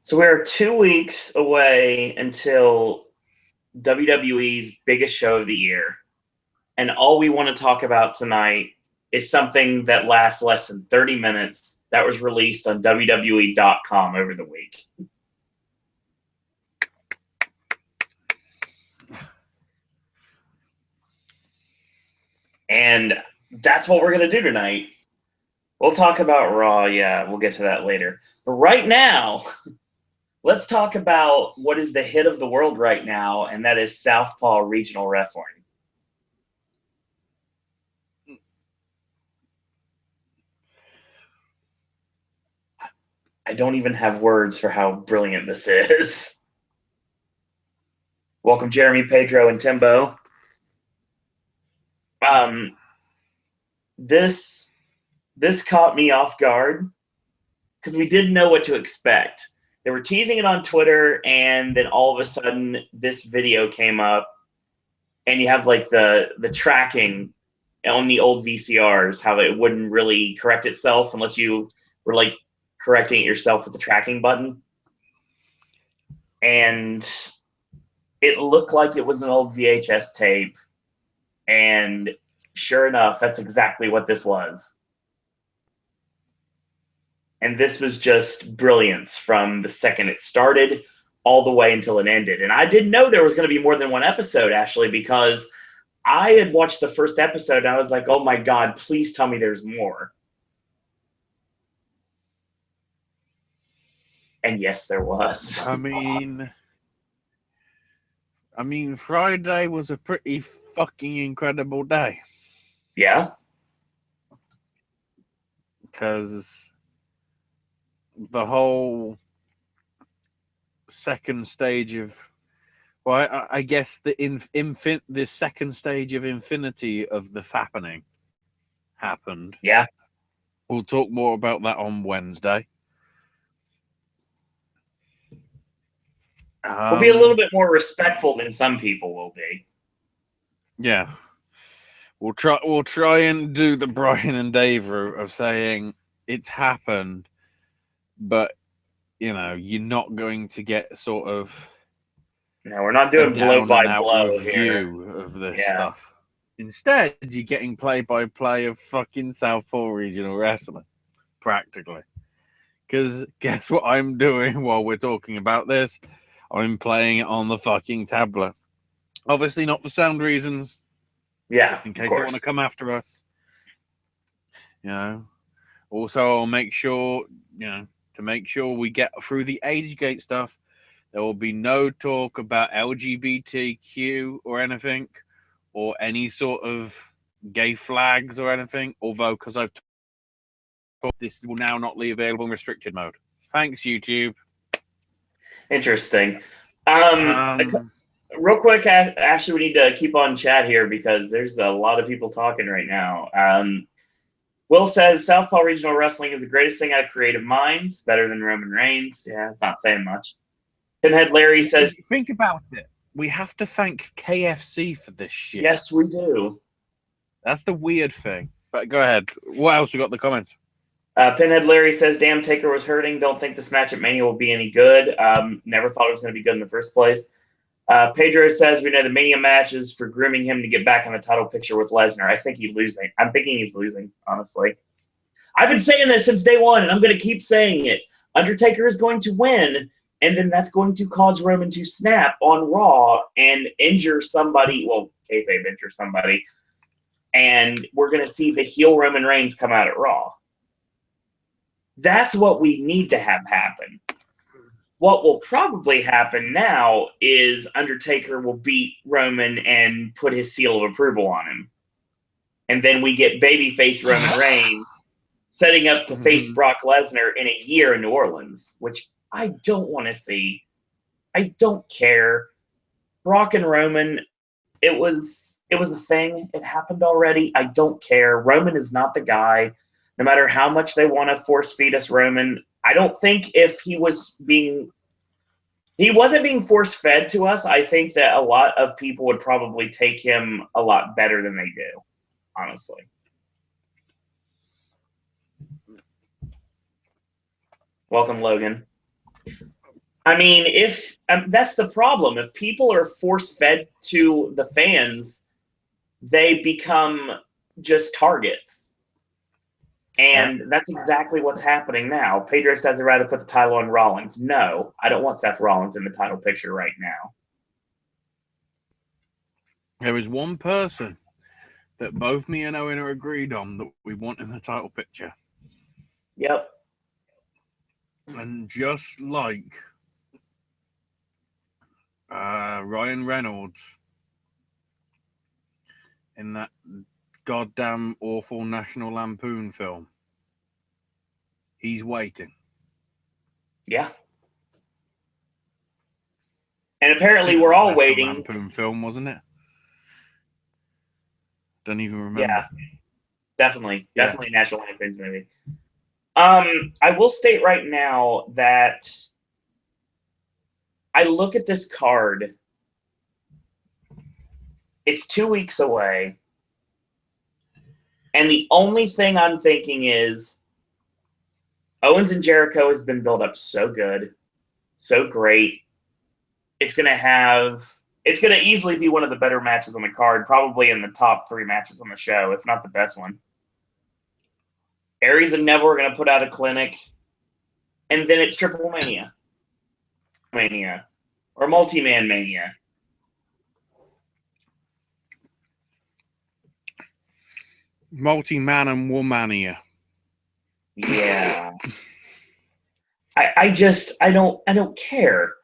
So we're 2 weeks away until WWE's biggest show of the year. And all we want to talk about tonight is something that lasts less than 30 minutes that was released on WWE.com over the week. And that's what we're going to do tonight. We'll talk about Raw. Yeah, we'll get to that later. But right now, let's talk about what is the hit of the world right now, and that is Southpaw Regional Wrestling. I don't even have words for how brilliant this is. Welcome, Jeremy, Pedro, and Timbo. This caught me off guard because we didn't know what to expect. They were teasing it on Twitter, and then all of a sudden, this video came up, and you have like the tracking on the old VCRs, how it wouldn't really correct itself unless you were like correcting it yourself with the tracking button. And it looked like it was an old VHS tape. And sure enough, that's exactly what this was. And this was just brilliance from the second it started all the way until it ended. And I didn't know there was going to be more than one episode, actually, because I had watched the first episode and I was like, oh my God, please tell me there's more. And yes, there was. I mean, Friday was a pretty fucking incredible day. Yeah. Because the whole second stage of, well, I guess the second stage of infinity of the fappening happened. Yeah. We'll talk more about that on Wednesday. We'll be a little bit more respectful than some people will be. Yeah. We'll try and do the Brian and Dave of saying it's happened, but you're not going to get sort of No, we're not doing blow by blow review here of this stuff. Instead, you're getting play-by-play of fucking Southpaw Regional Wrestling, practically. Because guess what I'm doing while we're talking about this? I'm playing it on the fucking tablet. Obviously not for sound reasons. Yeah, just in case they want to come after us. Also, I'll make sure, to make sure we get through the age gate stuff, there will be no talk about LGBTQ or anything, or any sort of gay flags or anything, although, because I've talked, this will now not be available in restricted mode. Thanks, YouTube. Interesting. Real quick, actually, we need to keep on chat here because there's a lot of people talking right now. Will says, Southpaw Regional Wrestling is the greatest thing out of creative minds, better than Roman Reigns. Yeah, it's not saying much. Pinhead Larry says, think about it. We have to thank KFC for this shit. Yes, we do. That's the weird thing. But go ahead. What else we got in the comments? Pinhead Larry says, damn, Taker was hurting. Don't think this match at Mania will be any good. Never thought it was going to be good in the first place. Pedro says, we know the Mania match is for grooming him to get back in the title picture with Lesnar. I think he's losing. I'm thinking he's losing, honestly. I've been saying this since day one, and I'm going to keep saying it. Undertaker is going to win, and then that's going to cause Roman to snap on Raw and injure somebody. Well, kayfabe injure somebody. And we're going to see the heel Roman Reigns come out at Raw. That's what we need to have happen. What will probably happen now is Undertaker will beat Roman and put his seal of approval on him. And then we get babyface Roman Reigns setting up to face Brock Lesnar in a year in New Orleans, which I don't want to see. I don't care. Brock and Roman, it was a thing. It happened already. I don't care. Roman is not the guy. No matter how much they want to force feed us Roman, I don't think if he wasn't being force fed to us, I think that a lot of people would probably take him a lot better than they do, honestly. Welcome, Logan. I mean, if that's the problem. If people are force-fed to the fans, they become just targets. And that's exactly what's happening now. Pedro says I'd rather put the title on Rollins. No, I don't want Seth Rollins in the title picture right now. There is one person that both me and Owen are agreed on that we want in the title picture. Yep. And just like Ryan Reynolds in that goddamn awful National Lampoon film, he's waiting. Yeah. And apparently we're all waiting. Lampoon film, wasn't it? Don't even remember. Yeah. Definitely National Lampoon's movie. I will state right now that I look at this card. It's 2 weeks away. And the only thing I'm thinking is Owens and Jericho has been built up so good, so great. It's going to easily be one of the better matches on the card, probably in the top 3 matches on the show, if not the best one. Aries and Neville are going to put out a clinic, and then it's Triple Mania. Or Multi-Man Mania. Multi-Man and Womania. Yeah. I don't care.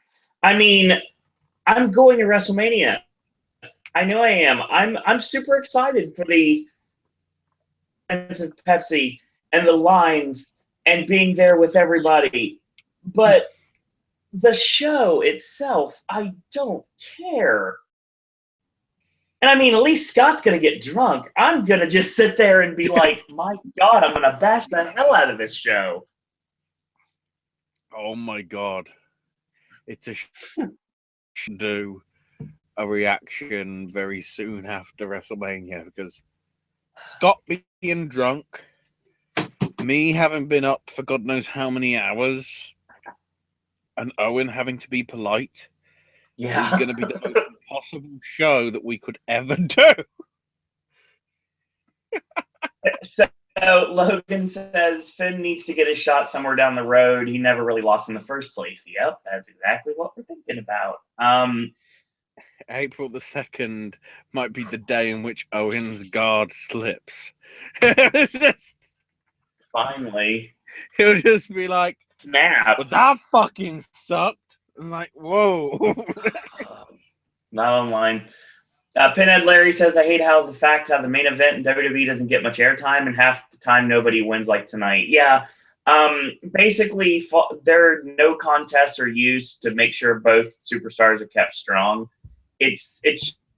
I mean, I'm going to WrestleMania. I know I am. I'm super excited for the Pepsi and the lines and being there with everybody. But the show itself, I don't care. And I mean, at least Scott's going to get drunk. I'm going to just sit there and be like, my God, I'm going to bash the hell out of this show. Oh my God. It's a do a reaction very soon after WrestleMania because Scott being drunk, me having been up for God knows how many hours, and Owen having to be polite is going to be the most impossible show that we could ever do. So Logan says Finn needs to get a shot somewhere down the road. He never really lost in the first place. Yep, that's exactly what we're thinking about. April the 2nd might be the day in which Owen's guard slips. Finally. He'll just be like, snap. But that fucking sucked. I'm like, whoa. Not online. Pinhead Larry says, I hate how the main event in WWE doesn't get much airtime, and half the time nobody wins like tonight. Yeah. Basically, there are no contests are used to make sure both superstars are kept strong. It's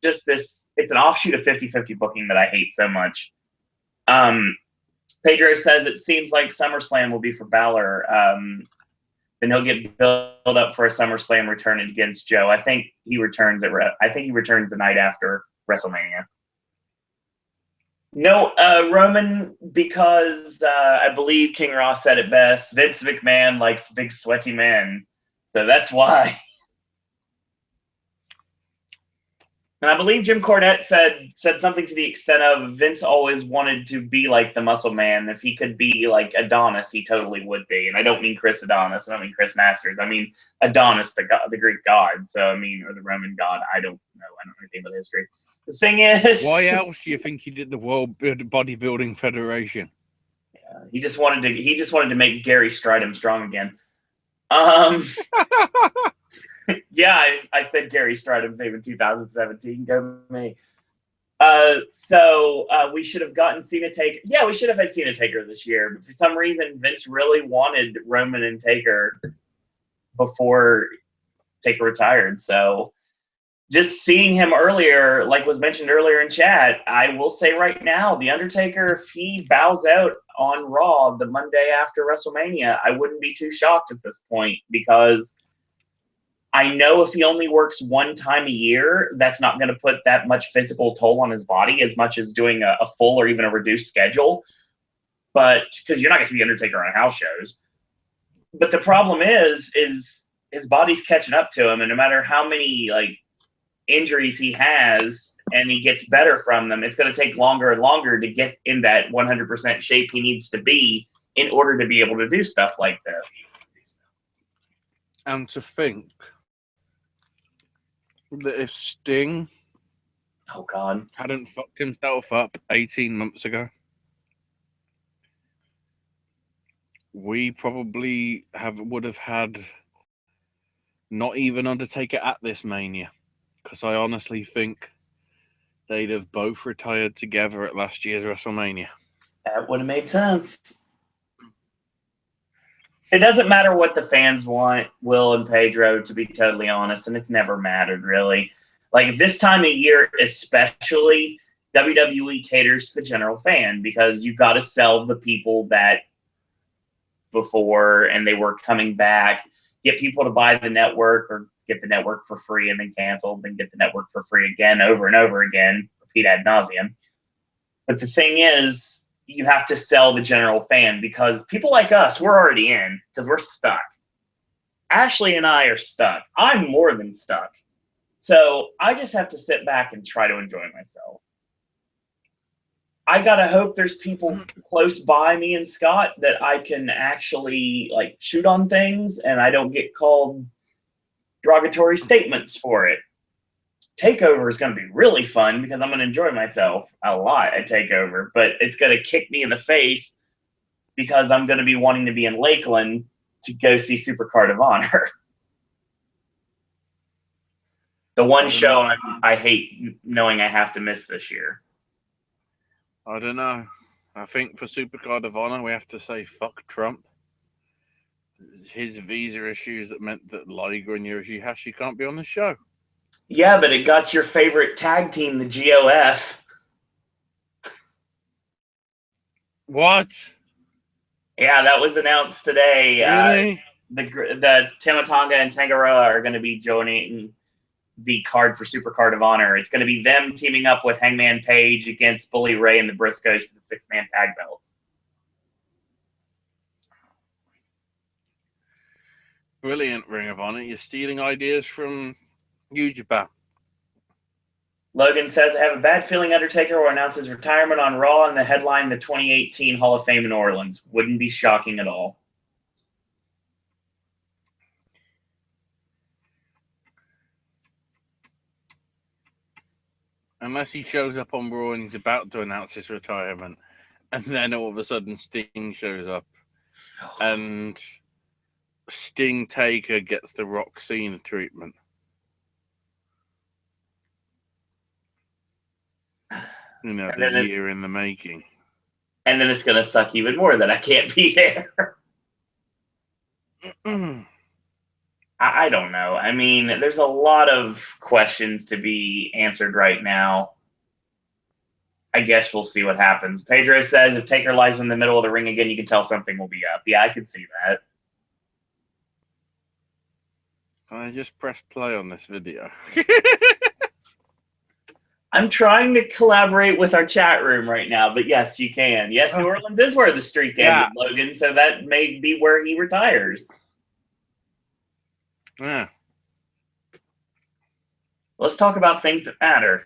just this, it's an offshoot of 50-50 booking that I hate so much. Pedro says it seems like SummerSlam will be for Balor. Then he'll get built up for a SummerSlam return against Joe. I think he returns the night after WrestleMania. No, Roman, because I believe King Ross said it best. Vince McMahon likes big sweaty men, so that's why. And I believe Jim Cornette said something to the extent of Vince always wanted to be like the Muscle Man. If he could be like Adonis, he totally would be. And I don't mean Chris Adonis. I don't mean Chris Masters. I mean Adonis, the Greek god. So I mean, or the Roman god. I don't know. I don't know anything about history. The thing is, why else do you think he did the World Bodybuilding Federation? Yeah, he just wanted to make Gary Stridham strong again. Yeah, I said Gary Stridham's name in 2017. Go me. So we should have gotten Cena Taker. Yeah, we should have had Cena Taker this year. But for some reason, Vince really wanted Roman and Taker before Taker retired. So just seeing him earlier, like was mentioned earlier in chat, I will say right now, The Undertaker, if he bows out on Raw the Monday after WrestleMania, I wouldn't be too shocked at this point because I know if he only works one time a year, that's not going to put that much physical toll on his body as much as doing a full or even a reduced schedule. But because you're not going to see The Undertaker on house shows. But the problem is his body's catching up to him, and no matter how many like injuries he has and he gets better from them, it's going to take longer and longer to get in that 100% shape he needs to be in order to be able to do stuff like this. And to think that if Sting hadn't fucked himself up 18 months ago, we probably would have had not even Undertaker at this Mania, because I honestly think they'd have both retired together at last year's WrestleMania. That would have made sense. It doesn't matter what the fans want Will and Pedro, to be totally honest, and it's never mattered, really. Like, this time of year especially, WWE caters to the general fan because you've got to sell the people that before and they were coming back, get people to buy the network or get the network for free and then cancel, then get the network for free again over and over again, repeat ad nauseum. But the thing is, you have to sell the general fan because people like us, we're already in because we're stuck. Ashley and I are stuck. I'm more than stuck. So I just have to sit back and try to enjoy myself. I gotta hope there's people close by me and Scott that I can actually like shoot on things and I don't get called derogatory statements for it. TakeOver is going to be really fun because I'm going to enjoy myself a lot at TakeOver, but it's going to kick me in the face because I'm going to be wanting to be in Lakeland to go see Supercard of Honor. The one show I hate knowing I have to miss this year. I don't know. I think for Supercard of Honor, we have to say fuck Trump. His visa issues that meant that Liger and Yoshihashi can't be on the show. Yeah, but it got your favorite tag team, the GOF. What? Yeah, that was announced today. Really? The Tama Tonga and Tangara are going to be joining the card for Supercard of Honor. It's going to be them teaming up with Hangman Page against Bully Ray and the Briscoes for the 6-man tag belts. Brilliant, Ring of Honor. You're stealing ideas from New Japan. Logan says, I have a bad feeling Undertaker will announce his retirement on Raw and the headline the 2018 Hall of Fame in New Orleans. Wouldn't be shocking at all. Unless he shows up on Raw and he's about to announce his retirement, and then all of a sudden Sting shows up, and Sting Taker gets the Rock Cena treatment. You know, the year in the making. And then it's going to suck even more that I can't be there. I don't know. I mean, there's a lot of questions to be answered right now. I guess we'll see what happens. Pedro says if Taker lies in the middle of the ring again, you can tell something will be up. Yeah, I can see that. I just pressed play on this video. I'm trying to collaborate with our chat room right now, but yes, you can. Yes, New Orleans is where the streak ended, Logan, so that may be where he retires. Yeah. Let's talk about things that matter.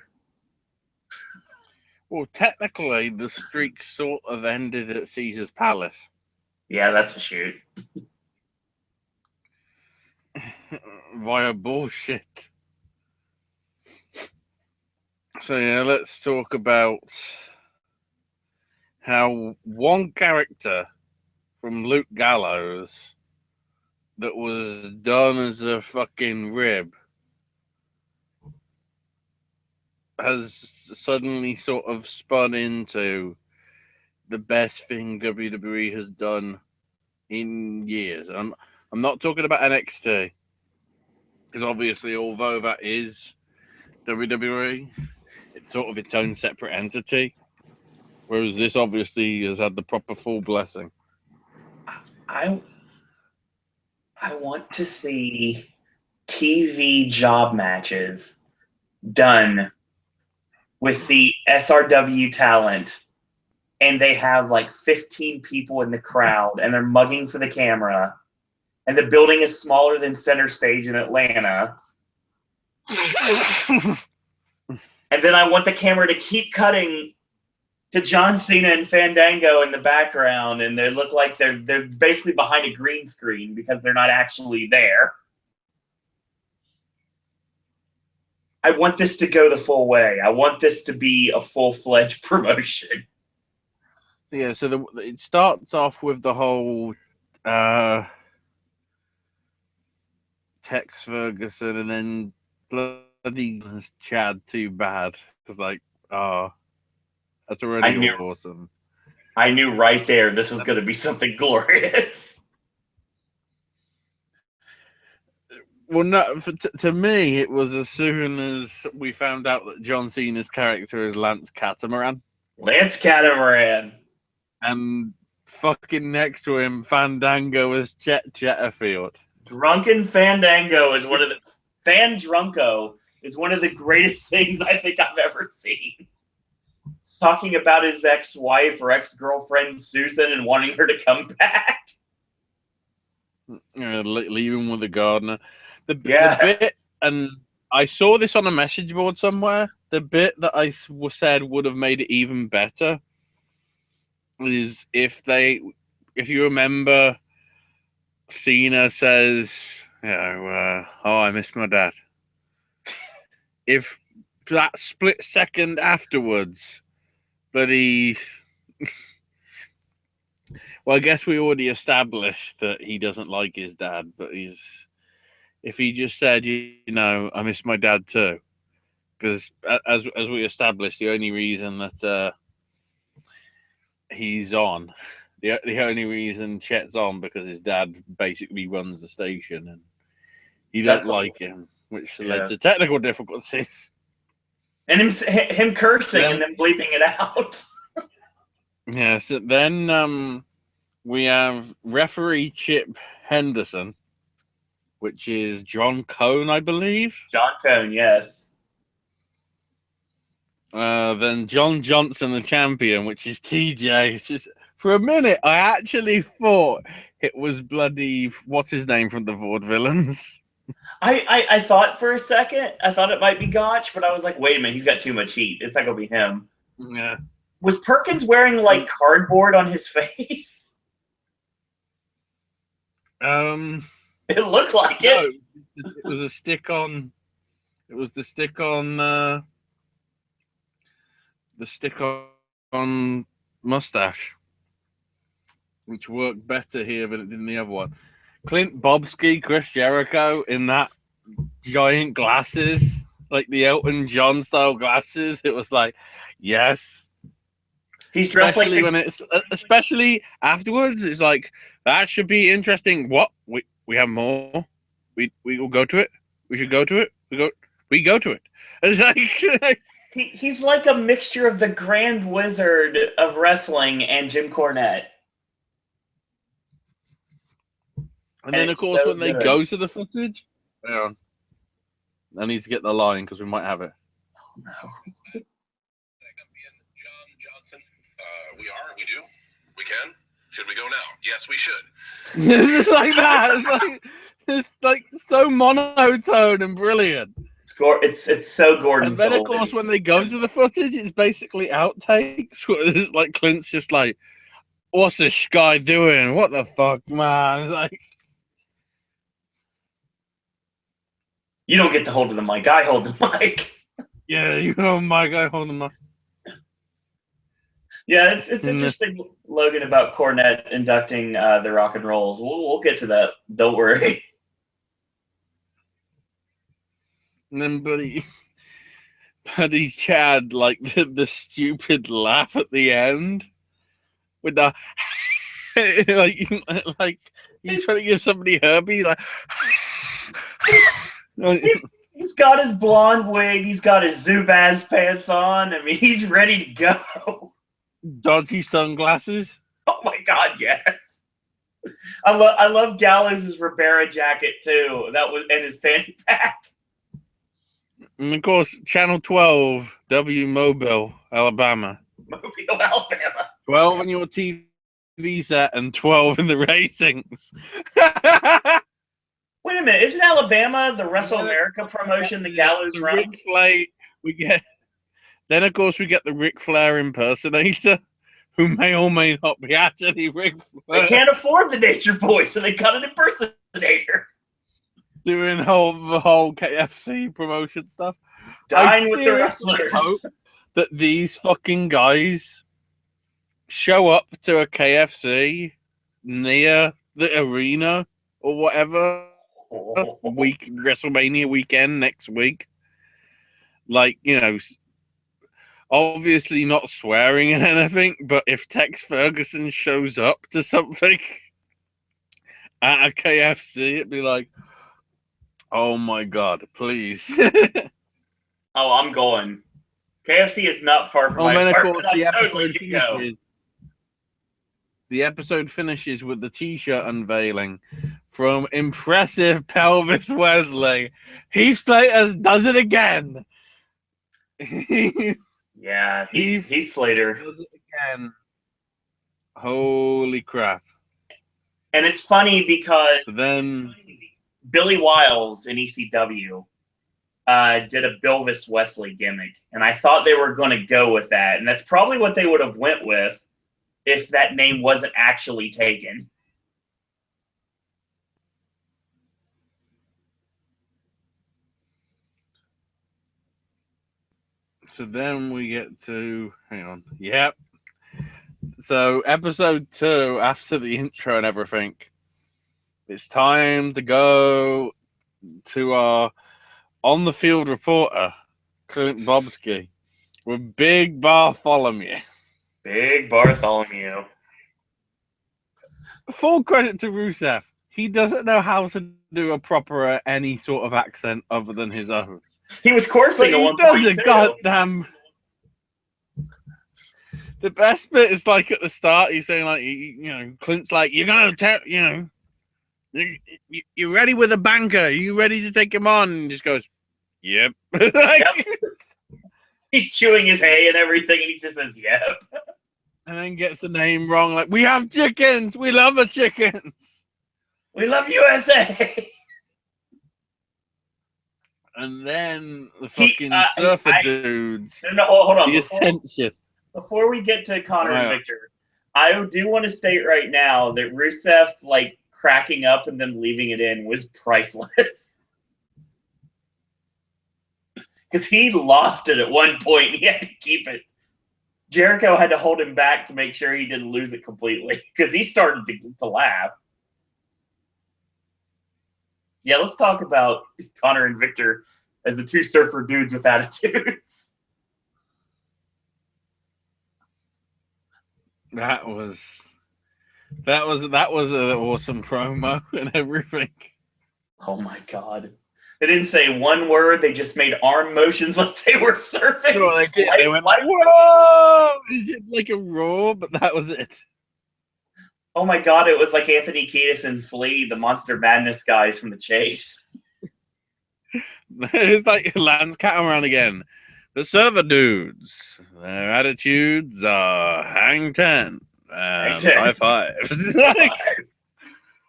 Well, technically, the streak sort of ended at Caesar's Palace. Yeah, that's a shoot. Via bullshit. So, yeah, let's talk about how one character from Luke Gallows that was done as a fucking rib has suddenly sort of spun into the best thing WWE has done in years. I'm not talking about NXT, because obviously, although that is WWE, it's sort of its own separate entity, whereas this obviously has had the proper full blessing. I want to see TV job matches done with the SRW talent, and they have like 15 people in the crowd, and they're mugging for the camera, And the building is smaller than Center Stage in Atlanta. And then I want the camera to keep cutting to John Cena and Fandango in the background, and they look like they're basically behind a green screen because they're not actually there. I want this to go the full way. I want this to be a full-fledged promotion. Yeah, so it starts off with the whole Tex Ferguson, and then bloody Chad too bad. It's like, that's already awesome. I knew right there this was going to be something glorious. Well, no, to me, it was as soon as we found out that John Cena's character is Lance Catamaran. Lance Catamaran. And fucking next to him, Fandango is Chet Chetterfield. Drunken Fandango is one of the... Fandrunko is one of the greatest things I think I've ever seen. Talking about his ex-wife or ex-girlfriend, Susan, and wanting her to come back. Leaving with the gardener. The bit, and I saw this on a message board somewhere, the bit that I said would have made it even better is if you remember, Cena says, I miss my dad. If that split second afterwards, but well, I guess we already established that he doesn't like his dad, but if he just said, I miss my dad too, because as we established, the only reason that he's on, the only reason Chet's on, because his dad basically runs the station, and he don't like him, which led to technical difficulties. And him cursing and then bleeping it out. Yeah, so then we have referee Chip Henderson, which is John Cone, I believe. John Cone, yes. Then John Johnson, the champion, which is TJ. It's just, for a minute, I actually thought it was bloody, what's his name from the Vaudevillains? I thought for a second, I thought it might be Gotch, but I was like, wait a minute, he's got too much heat. It's not going to be him. Yeah. Was Perkins wearing, like, cardboard on his face? It looked like it. No, it was a stick on. It was the stick on. Mustache, which worked better here than it did in the other one. Clint Bobsky, Chris Jericho in that giant glasses, like the Elton John style glasses. It was like, yes. He's dressed especially when it's, especially afterwards. It's like, that should be interesting. What we have more. We will go to it. We should go to it. We go to it. It's like he's like a mixture of the Grand Wizard of wrestling and Jim Cornette. And then, of course, when they go to the footage, hang on. I need to get the line because we might have it. Oh, no. John Johnson. We do. We can. Should we go now? Yes, we should. It's just like that. It's like so monotone and brilliant. It's so Gordon. And then, of course, when they go to the footage, it's basically outtakes. It's like Clint's just like, "What's this guy doing? What the fuck, man?" It's like, you don't get to hold of the mic. I hold the mic. Yeah, you know, my guy holding the mic. Yeah, it's interesting, Logan, about Cornette inducting the Rock and Rolls. We'll get to that. Don't worry. And then buddy Chad, like the stupid laugh at the end with the like he's trying to give somebody herpes. Like he's got his blonde wig. He's got his Zubaz pants on. I mean, he's ready to go. Dodgy sunglasses. Oh my God, yes. I love Gallows' Ribera jacket too. That was and his fanny pack. And of course, Channel 12, W Mobile, Alabama. Mobile, Alabama. 12 on your TV set and 12 in the ratings. Wait a minute, isn't Alabama the Wrestle America promotion the Gallows runs? Then, of course, we get the Ric Flair impersonator, who may or may not be actually Ric Flair. They can't afford the Nature Boy, so they got an impersonator. Doing the whole KFC promotion stuff. Dine with the wrestlers. Hope that these fucking guys show up to a KFC near the arena or whatever WrestleMania weekend next week. Like, you know, obviously not swearing and anything, but if Tex Ferguson shows up to something at a KFC, it'd be like, oh my God, please. Oh, I'm going. KFC is not far from my apartment. The episode finishes with the t-shirt unveiling from impressive Pelvis Wesley. Heath Slater does it again. Yeah, Heath Slater does it again. Holy crap. And it's funny because then Billy Wiles in ECW did a Bilvis Wesley gimmick, and I thought they were going to go with that, and that's probably what they would have went with if that name wasn't actually taken. So then we get to, hang on, yep. So episode 2, after the intro and everything, it's time to go to our on-the-field reporter, Clint Bobsky, with Big Bartholomew. Big Bartholomew. Full credit to Rusev. He doesn't know how to do a proper any sort of accent other than his own. He was corpsing at one point, too. Goddamn. The best bit is like at the start, he's saying like, you know, Clint's like, you're gonna you know, you're ready with a banker. Are you ready to take him on? And he just goes, yep. Like, yep. He's chewing his hay and everything, and he just says, yep. And then gets the name wrong. Like, we have chickens. We love the chickens. We love USA. And then the fucking surfer dudes. No, hold on. The Ascension. Before we get to Connor and Victor, I do want to state right now that Rusev, like, cracking up and then leaving it in was priceless. Because he lost it at one point. He had to keep it. Jericho had to hold him back to make sure he didn't lose it completely. Because he started to laugh. Yeah, let's talk about Connor and Victor as the two surfer dudes with attitudes. That was an awesome promo and everything. Oh my God. They didn't say one word. They just made arm motions like they were surfing. Well, they did. They went like, whoa! They did like a roar, but that was it. Oh my God, it was like Anthony Kiedis and Flea, the Monster Madness guys from The Chase. It's like Lance Cameron again. The server dudes, their attitudes are hang 10. High fives. Like,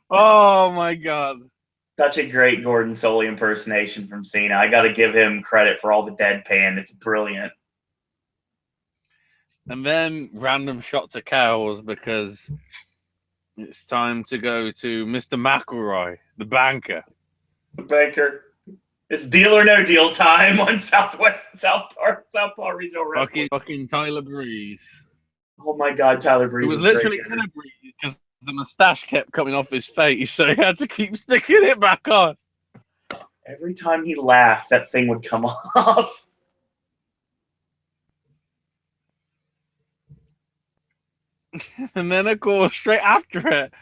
oh my God. Such a great Gordon Solie impersonation from Cena. I got to give him credit for all the deadpan. It's brilliant. And then random shots of cows because it's time to go to Mr. McElroy, the banker. The banker. It's deal or no deal time on Southpaw Regional Wrestling. Fucking Tyler Breeze. Oh my God, Tyler Breeze. It was literally in a breeze because the mustache kept coming off his face, so he had to keep sticking it back on. Every time he laughed, that thing would come off. And then, of course, straight after it,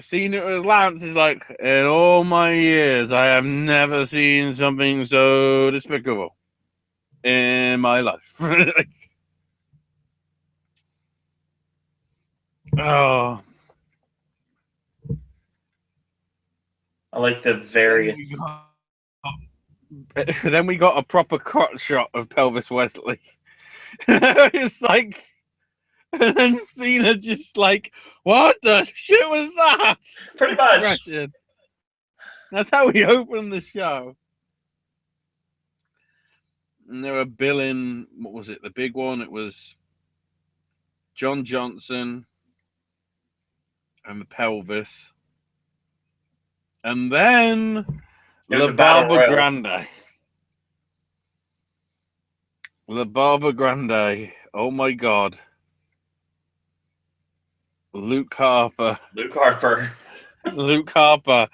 seeing it as Lance is like, in all my years, I have never seen something so despicable in my life. Oh. I like the various. Then we got a proper crotch shot of Pelvis Wesley. It's like And then Cena just like, what the shit was that? Pretty much. Expression. That's how we opened the show. And they were billing, what was it, the big one? It was John Johnson and the pelvis. And then There's La a battle Barba royal. Grande. La Barba Grande. Oh my God. Luke Harper. Luke Harper. Luke Harper.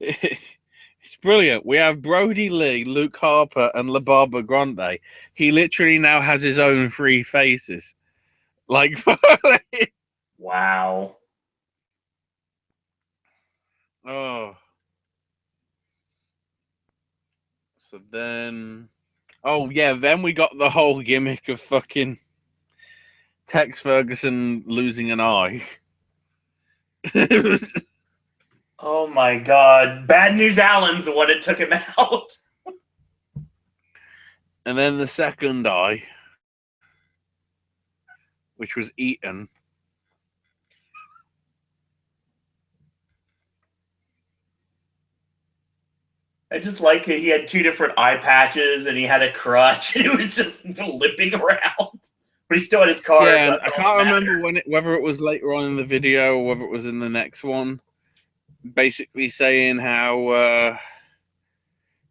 It's brilliant. We have Brody Lee, Luke Harper, and La Barba Grande. He literally now has his own 3 faces. Like, Wow. oh. So then, oh yeah, then we got the whole gimmick of fucking Tex Ferguson losing an eye. It was, Oh my God. Bad News Allen's the one that took him out. and then the second eye, which was eaten. I just like it. He had 2 different eye patches and he had a crutch and he was just limping around. But he still had his car. Yeah, So and I can't remember whether it was later on in the video or whether it was in the next one. Basically saying how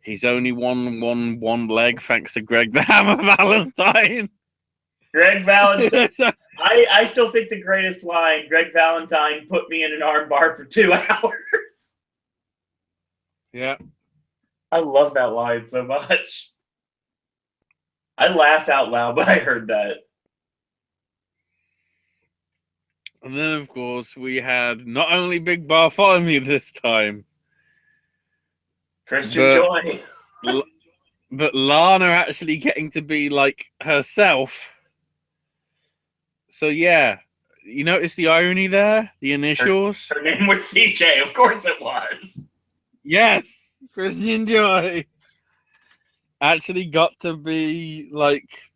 he's only won one leg thanks to Greg the Hammer Valentine. Greg Valentine. I still think the greatest line, Greg Valentine put me in an arm bar for 2 hours. Yeah. I love that line so much. I laughed out loud when I heard that. And then, of course, we had not only Big Bartholomew this time, Christian Joy. but Lana actually getting to be like herself. So yeah, you notice the irony there? The initials? Her name was CJ, of course it was. Yes, Christian Joy actually got to be like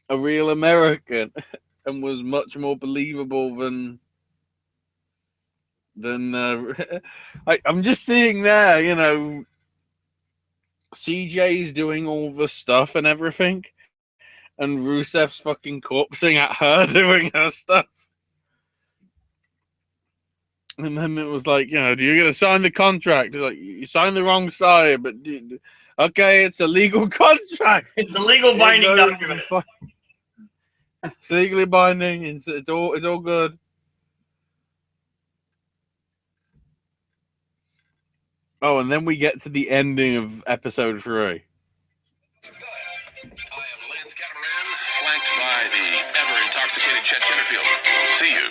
a real American and was much more believable than I'm just seeing there, you know, CJ's doing all the stuff and everything, and Rusev's fucking corpsing at her doing her stuff. And then it was like, you know, do you get to sign the contract? It's like, you signed the wrong side, but okay, it's a legal contract. It's a legal binding document. It's legally binding. It's all good. Oh, and then we get to the ending of episode 3. I am Lance Catamaran, flanked by the ever-intoxicated Chet Jennerfield. We'll see you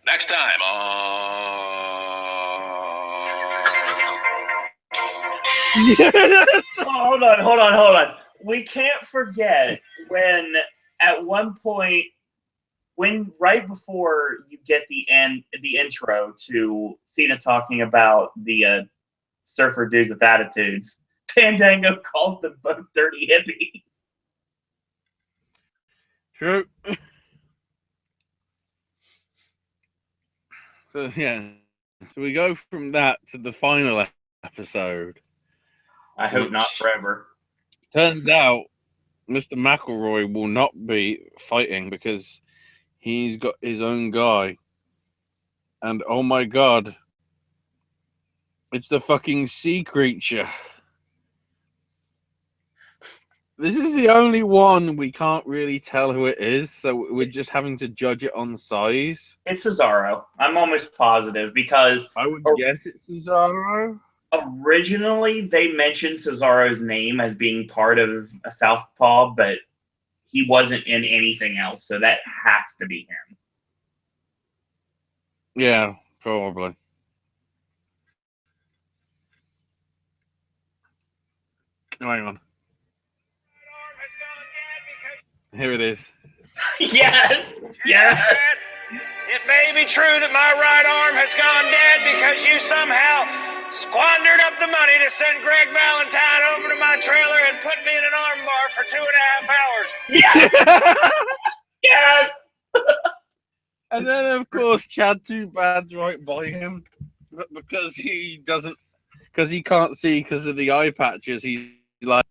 next time Yes! Hold on. We can't forget when at one point, right before you get the intro to Cena talking about the surfer dudes with attitudes, Fandango calls them both dirty hippies. True. So yeah, so we go from that to the final episode. I hope not forever. Turns out Mr. McElroy will not be fighting because he's got his own guy. And oh my God, it's the fucking sea creature. This is the only one we can't really tell who it is, so we're just having to judge it on size. It's Cesaro. I'm almost positive because I would guess it's Cesaro. Originally, they mentioned Cesaro's name as being part of a Southpaw, but he wasn't in anything else, so that has to be him. Yeah, probably. Hang on. Here it is. Yes! It may be true that my right arm has gone dead because you somehow squandered up the money to send Greg Valentine over to my trailer and put me in an arm bar for 2.5 hours. Yes! Yes! And then, of course, Chad Too Bad's right by him, but because he can't see because of the eye patches, he's like,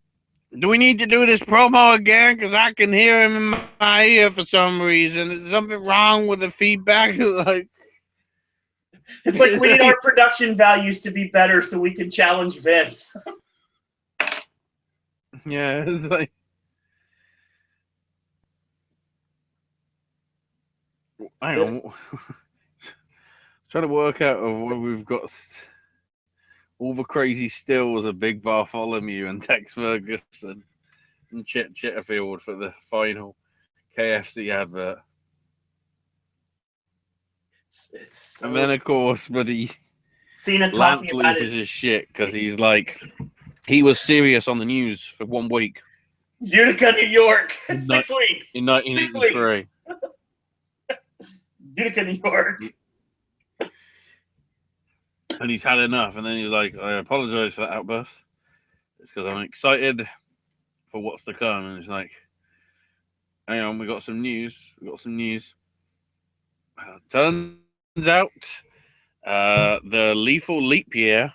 "Do we need to do this promo again? Because I can hear him in my ear for some reason. Is something wrong with the feedback?" Like, it's like we need our production values to be better so we can challenge Vince. yeah, it's like. Hang on. Trying to work out of where we've got all the crazy stills of Big Bartholomew and Tex Ferguson and Chet Chitterfield for the final KFC advert. And then, of course, buddy, Cena Lance talking about loses his shit because he's like, he was serious on the news for 1 week. Utica, New York, 6 weeks. In 1983. Utica, New York. And he's had enough. And then he was like, I apologize for that outburst. It's because I'm excited for what's to come. And it's like, hang on, we got some news. Turns out the lethal leap year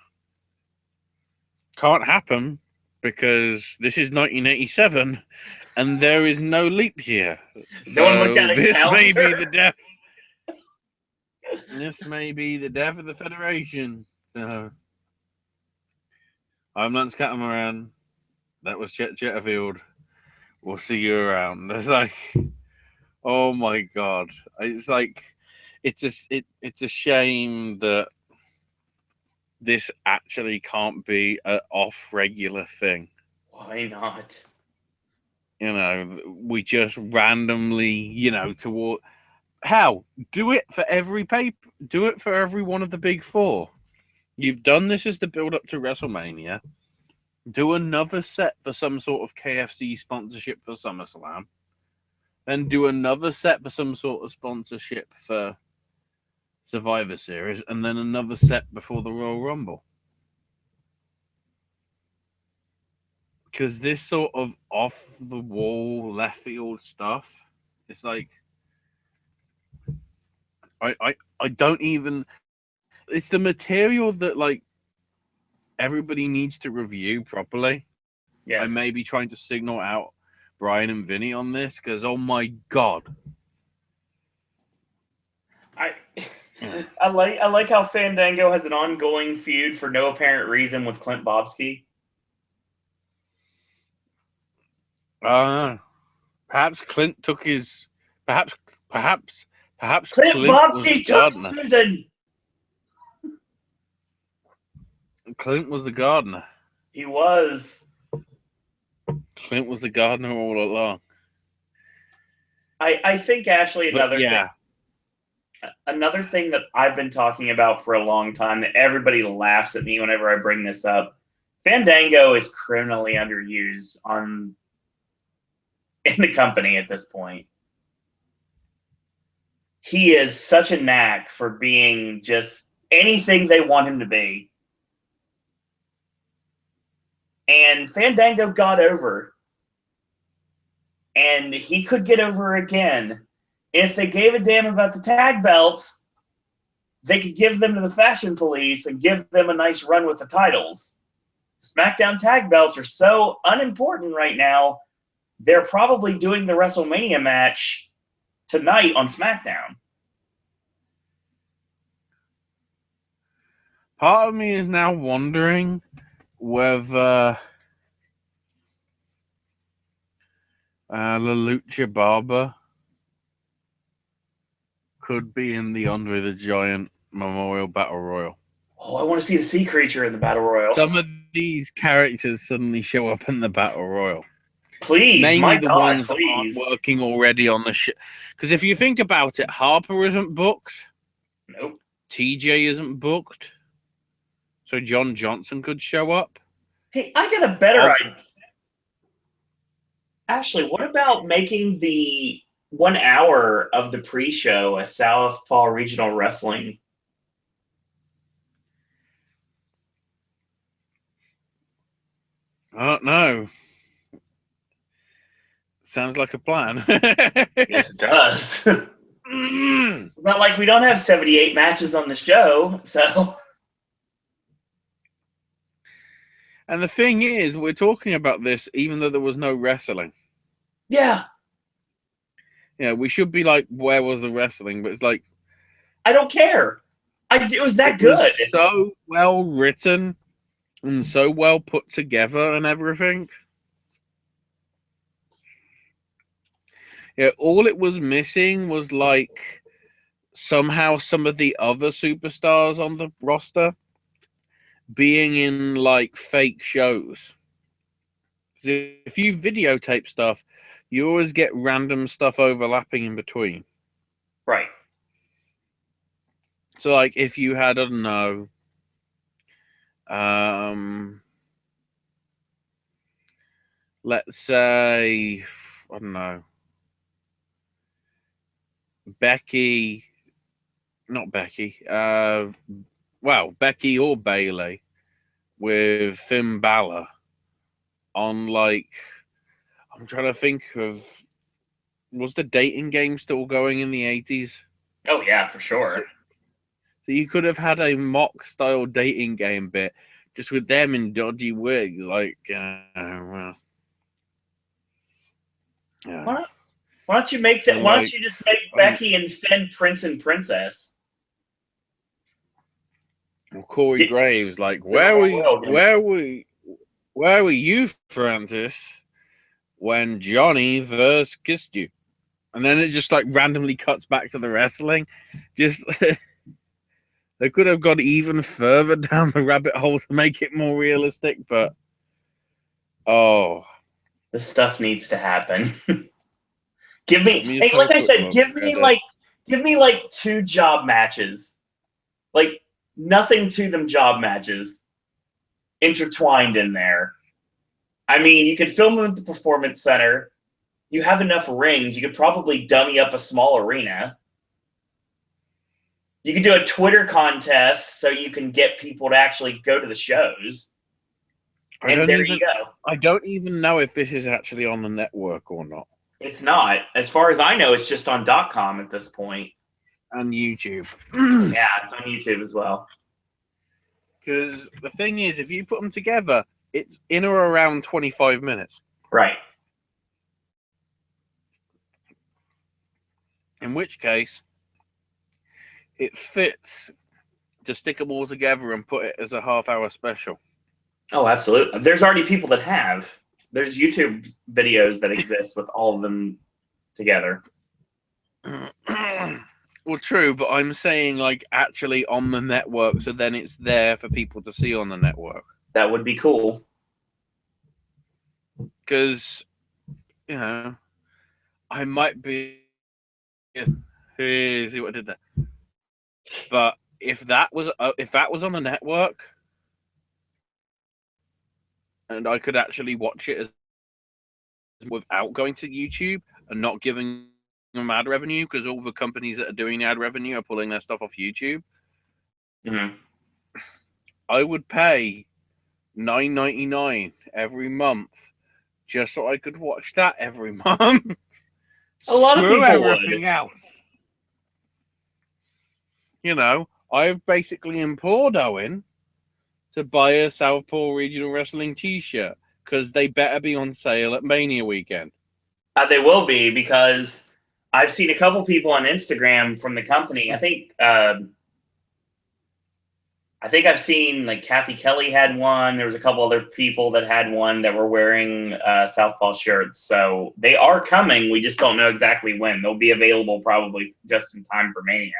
can't happen because this is 1987 and there is no leap year. So this may be the death. This may be the death of the Federation. So I'm Lance Catamaran. That was Chet Chitterfield. We'll see you around. It's like, oh my god! It's like, it's a shame that this actually can't be an off regular thing. Why not? You know, we just randomly, toward. How? Do it for every paper. Do it for every one of the big four. You've done this as the build up to WrestleMania. Do another set for some sort of KFC sponsorship for SummerSlam. Then do another set for some sort of sponsorship for Survivor Series. And then another set before the Royal Rumble. Because this sort of off the wall, left field stuff, it's like, I don't even. It's the material that like everybody needs to review properly. Yes. I may be trying to signal out Brian and Vinny on this because oh my god, I like how Fandango has an ongoing feud for no apparent reason with Clint Bobsky. Perhaps Clint took his. Perhaps Clint was Bobsky the gardener. Susan. Clint was the gardener. He was. Clint was the gardener all along. I think, Ashley, another thing that I've been talking about for a long time that everybody laughs at me whenever I bring this up. Fandango is criminally underused in the company at this point. He is such a knack for being just anything they want him to be. And Fandango got over. And he could get over again. If they gave a damn about the tag belts, they could give them to the Fashion Police and give them a nice run with the titles. SmackDown tag belts are so unimportant right now, they're probably doing the WrestleMania match tonight on SmackDown. Part of me is now wondering whether La Lucha Barber could be in the Andre the Giant Memorial Battle Royal. Oh, I want to see the Sea Creature in the Battle Royal. Some of these characters suddenly show up in the Battle Royal. Please, mainly the ones that aren't working already on the show. Because if you think about it, Harper isn't booked. Nope. TJ isn't booked. So John Johnson could show up. Hey, I got a better idea. Ashley, what about making the 1 hour of the pre-show a Southpaw Regional Wrestling? I don't know. Sounds like a plan. Yes, it does. It's not like we don't have 78 matches on the show, so. And the thing is, we're talking about this even though there was no wrestling. Yeah. Yeah, we should be like, where was the wrestling? But it's like, I don't care. It was that it was good. so well written and so well put together and everything. Yeah, all it was missing was like somehow some of the other superstars on the roster being in like fake shows. Because if you videotape stuff, you always get random stuff overlapping in between. Right. So like if you had, I don't know, let's say, I don't know, Becky or Bailey with Finn Balor on, like, I'm trying to think of, was the dating game still going in the 80s? Oh, yeah, for sure. So you could have had a mock style dating game bit just with them in dodgy wigs, like, well. Yeah. Why don't you make that? Like, why don't you just make Becky and Finn Prince and Princess? Well, Corey Graves, like, where were you, Francis, when Johnny first kissed you? And then it just like randomly cuts back to the wrestling. Just they could have gone even further down the rabbit hole to make it more realistic, but this stuff needs to happen. Give me, hey, like I said, give me like 2 job matches, like nothing to them job matches intertwined in there. I mean, you could film them at the Performance Center. You have enough rings. You could probably dummy up a small arena. You could do a Twitter contest so you can get people to actually go to the shows. I don't even know if this is actually on the network or not. It's not. As far as I know, it's just on .com at this point. And YouTube. Yeah, it's on YouTube as well. Because the thing is, if you put them together, it's in or around 25 minutes. Right. In which case, it fits to stick them all together and put it as a half-hour special. Oh, absolutely. There's already people that have. There's YouTube videos that exist with all of them together. Well, true, but I'm saying like actually on the network, so then it's there for people to see on the network. That would be cool. Because, you know, I might be... See what I did there. But if that was on the network, and I could actually watch it without going to YouTube and not giving them ad revenue, because all the companies that are doing the ad revenue are pulling their stuff off YouTube, I would pay $9.99 every month just so I could watch that every month. A lot of people everything would. else. You know, I've basically implored Owen to buy a Southpaw Regional Wrestling t-shirt because they better be on sale at Mania weekend. They will be, because I've seen a couple people on Instagram from the company. I think I've seen like Kathy Kelly had one. There was a couple other people that had one that were wearing Southpaw shirts. So they are coming. We just don't know exactly when. They'll be available probably just in time for Mania.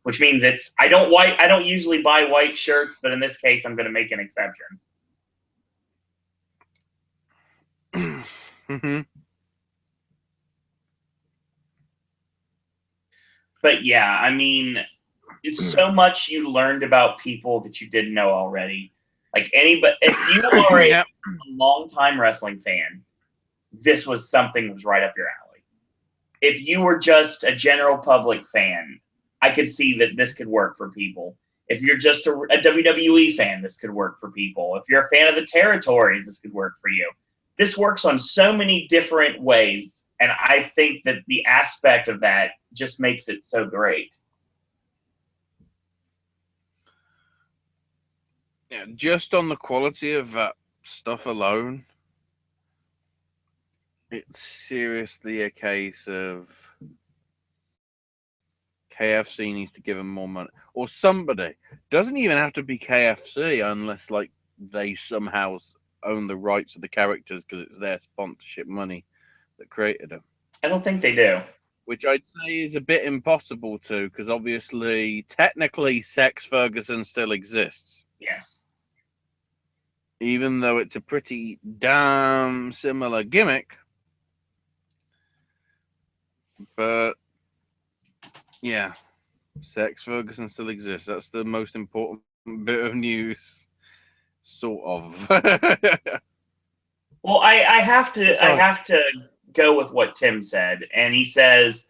Which means I don't usually buy white shirts, but in this case I'm gonna make an exception. Mm-hmm. But yeah, I mean, it's so much you learned about people that you didn't know already. Like anybody, if you are a long-time wrestling fan, this was something that was right up your alley. If you were just a general public fan, I could see that this could work for people. If you're just a WWE fan, this could work for people. If you're a fan of the territories, this could work for you. This works on so many different ways And I think that the aspect of that just makes it so great. Yeah, just on the quality of that stuff alone, it's seriously a case of KFC needs to give them more money, or somebody. Doesn't even have to be KFC unless like they somehow own the rights of the characters because it's their sponsorship money that created them. I don't think they do. Which I'd say is a bit impossible to, because obviously, technically, Sex Ferguson still exists. Yes. Even though it's a pretty damn similar gimmick. But, yeah, Sex Ferguson still exists. That's the most important bit of news, sort of. Well, I have to go with what Tim said, and he says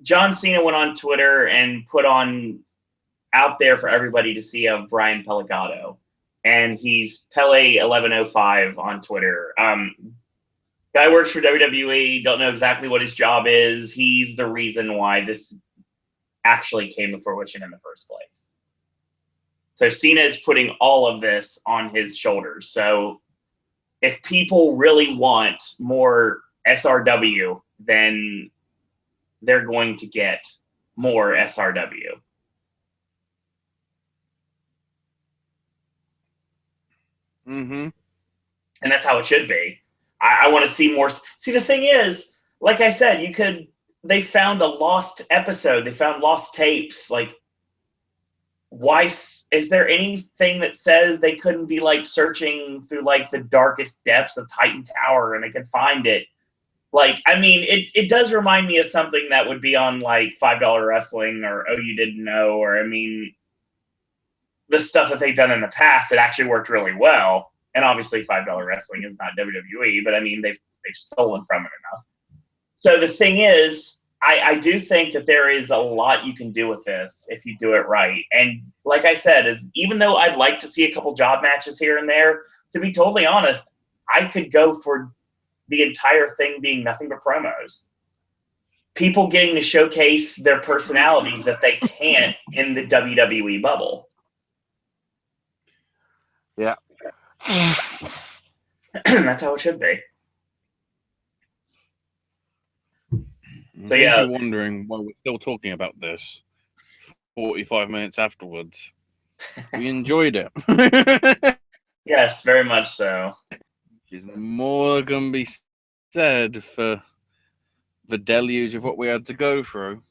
John Cena went on Twitter and put on out there for everybody to see of Brian Pellegato, and he's Pele1105 on Twitter. Guy works for WWE. Don't know exactly what his job is. He's the reason why this actually came to fruition in the first place. So Cena is putting all of this on his shoulders. So if people really want more SRW, then they're going to get more SRW. Mm-hmm. And that's how it should be. I want to see more. See, the thing is, like I said, they found a lost episode. They found lost tapes. Like, why is there anything that says they couldn't be like searching through like the darkest depths of Titan Tower and they could find it? Like, I mean, it does remind me of something that would be on like $5 Wrestling or Oh You Didn't Know, or I mean, the stuff that they've done in the past, it actually worked really well. And obviously $5 Wrestling is not WWE, but I mean, they've stolen from it enough. So the thing is, I do think that there is a lot you can do with this if you do it right. And like I said, even though I'd like to see a couple job matches here and there, to be totally honest, I could go for the entire thing being nothing but promos. People getting to showcase their personalities that they can't in the WWE bubble. Yeah. That's how it should be. So yeah, you're wondering why we're still talking about this 45 minutes afterwards. We enjoyed it. Yes, very much so. There's more can be said for the deluge of what we had to go through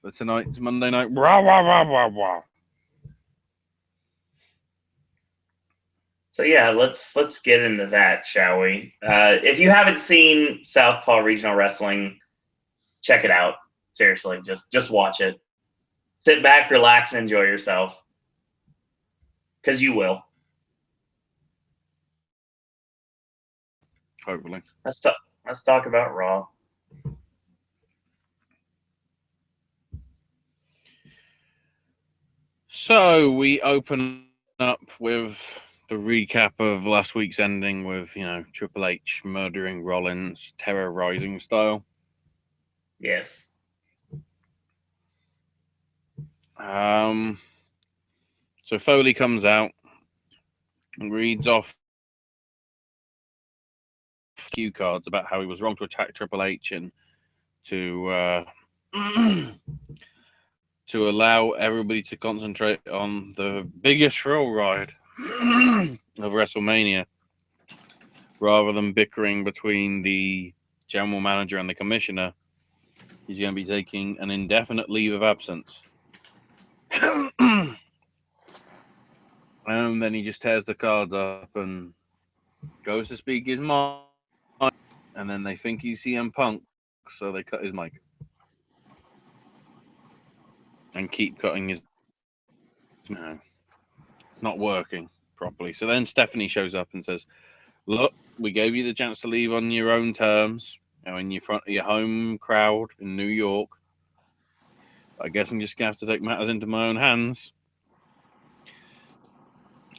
for tonight's Monday night. Rah, rah, rah, rah, rah. So yeah, let's get into that, shall we? If you haven't seen Southpaw Regional Wrestling, check it out. Seriously, just watch it. Sit back, relax, and enjoy yourself, because you will. Hopefully. Let's talk about Raw. So we open up with the recap of last week's ending with, Triple H murdering Rollins, terrorizing style. Yes. So Foley comes out and reads off cue cards about how he was wrong to attack Triple H and to to allow everybody to concentrate on the biggest thrill ride of WrestleMania, rather than bickering between the general manager and the commissioner. He's going to be taking an indefinite leave of absence. And then he just tears the cards up and goes to speak his mind. And then they think he's CM Punk, so they cut his mic. And keep cutting his... No, it's not working properly. So then Stephanie shows up and says, look, we gave you the chance to leave on your own terms, in your front of your home crowd in New York. I guess I'm just going to have to take matters into my own hands.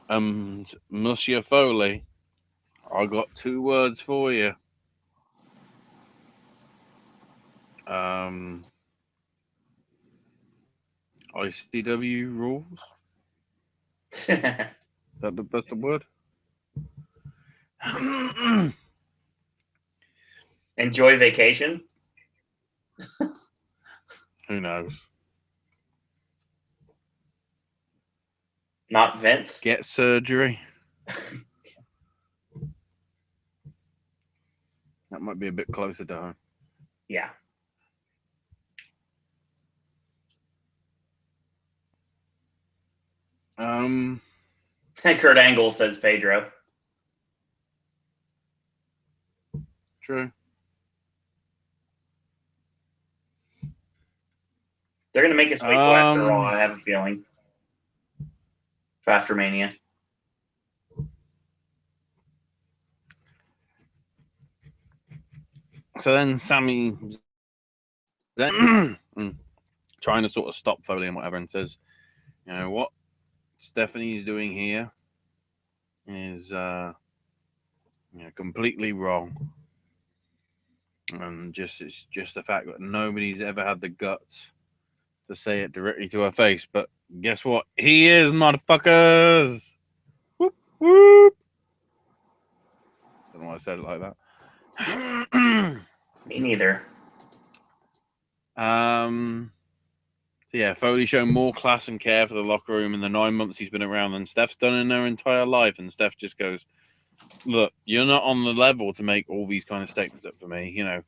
And Monsieur Foley, I got 2 words for you. ICW rules. That's the word. Enjoy vacation. Who knows? Not Vince. Get surgery. That might be a bit closer to home. Yeah. Kurt Angle, says Pedro. True. They're going to make us wait till after all, I have a feeling. After Mania. So then Sammy trying to sort of stop Foley and whatever, and says, you know, what Stephanie's doing here is completely wrong. And it's just the fact that nobody's ever had the guts to say it directly to her face. But guess what? He is, motherfuckers. Whoop, whoop. I don't know why I said it like that. Me neither. So yeah, Foley showed more class and care for the locker room in the 9 months he's been around than Steph's done in her entire life. And Steph just goes, look, you're not on the level to make all these kind of statements up for me. You know,